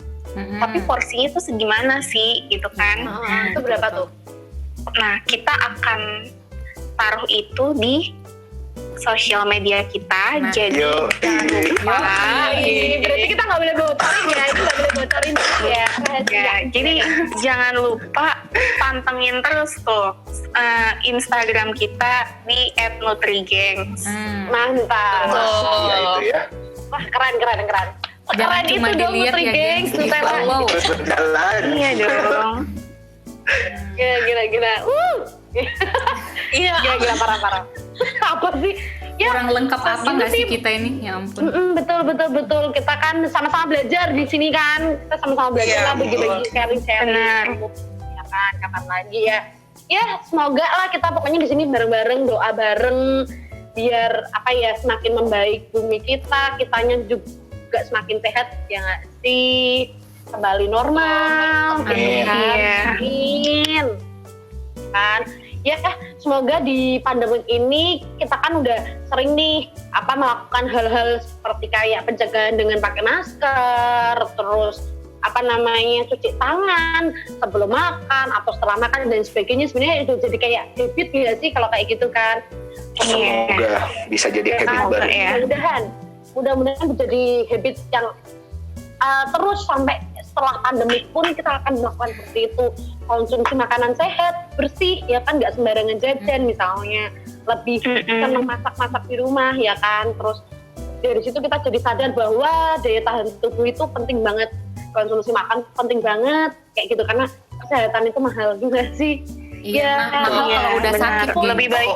tapi porsinya tuh segimana sih gitu kan? Itu berapa tuh? Nah, kita akan taruh itu di sosial media kita, jadi Yo, jangan lupa. Berarti kita nggak boleh bocorin ya, itu nggak boleh bocorin ya. Ya, jadi jangan lupa pantengin terus tuh Instagram kita di @nutrigengs. Mantap. Ya itu ya. Wah, keren. Jangan Keren cuma itu dong dilihat ya, Nutrigengs, gengs. Nutella. Di-follow. Jalan. Iya dong. Gila. Iya. Gila parah. Apa sih? Ya, Kurang lengkap apa itu nggak sih sih. kita ini? Ya ampun. Betul. Kita kan sama-sama belajar di sini kan. Kita sama-sama belajar Iya, lah, bagi-bagi sharing. Benar. Ya kan, kapan lagi ya? Ya, semoga lah kita pokoknya di sini bareng-bareng, doa bareng, biar semakin membaik bumi kita, kitanya juga semakin sehat, ya nggak sih? Kembali normal. Amin. Amin. Kan? Ya, semoga di pandemi ini kita kan udah sering nih melakukan hal-hal seperti kayak pencegahan dengan pakai masker, terus cuci tangan sebelum makan atau setelah makan dan sebagainya. Sebenarnya itu jadi kayak habit ya sih kalau kayak gitu kan. Semoga bisa jadi habit baru. Mudah-mudahan menjadi habit yang terus sampai setelah pandemi pun kita akan melakukan seperti itu. Konsumsi makanan sehat, bersih, ya kan, nggak sembarangan jajan misalnya. Lebih senang masak-masak di rumah, ya kan. Terus dari situ kita jadi sadar bahwa daya tahan tubuh itu penting banget. Konsumsi makan penting banget, kayak gitu. Karena kesehatan itu mahal juga sih. Iya, mahal kalau udah benar. sakit. Geng. Lebih baik.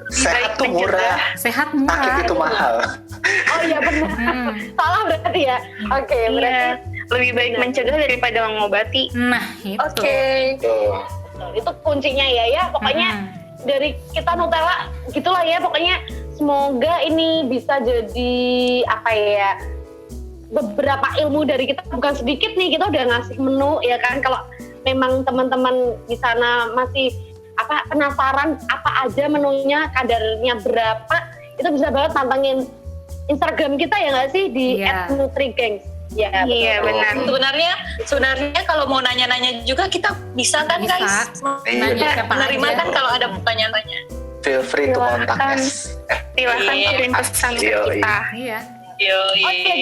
Sehat tuh murah, Sehat murah. sakit itu mahal. Oh iya benar. Salah berarti ya. Oke, berarti. Iya, lebih baik mencegah daripada mengobati. Nah, itu. Oke. Tuh. Itu kuncinya ya. Pokoknya dari kita Nutella gitulah ya. Pokoknya semoga ini bisa jadi beberapa ilmu dari kita, bukan sedikit nih, kita udah ngasih menu ya kan. Kalau memang teman-teman di sana masih penasaran apa aja menunya, kadarnya berapa, itu bisa banget pantengin Instagram kita ya nggak sih di Iya. @nutrigengs. Ya, Iya betul. benar. Sebenarnya kalau mau nanya-nanya juga kita bisa kan Bisa. guys? Nanya Kita siapa menerima aja. kan kalau ada pertanyaan-tanya. Feel free to contact Silakan. us. Silahkan Iya. kirim pesan ke Yoi. kita. Iya. Oh iya,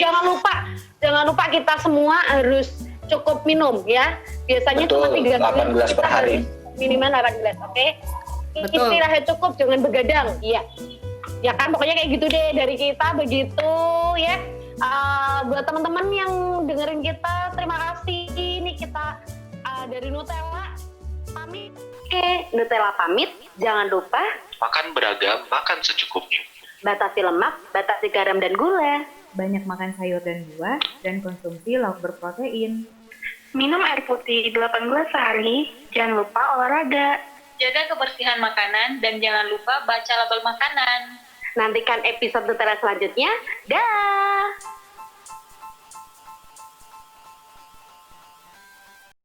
jangan lupa kita semua harus cukup minum ya. Biasanya Betul, cuma 3 8 gelas per kita hari. harus minimal 8 gelas, oke? Betul. Istirahat cukup, jangan begadang. Iya. Ya kan, pokoknya kayak gitu deh dari kita begitu ya. Buat teman-teman yang dengerin kita, terima kasih. Ini kita dari Nutella pamit. Oke, Nutella pamit. Jangan lupa Makan beragam, makan secukupnya. batasi lemak, batasi garam dan gula. Banyak makan sayur dan buah, dan konsumsi lauk berprotein. Minum air putih 8 gelas sehari. Jangan lupa olahraga. Jaga kebersihan makanan dan jangan lupa baca label makanan. Nantikan episode Nutella selanjutnya. Dah!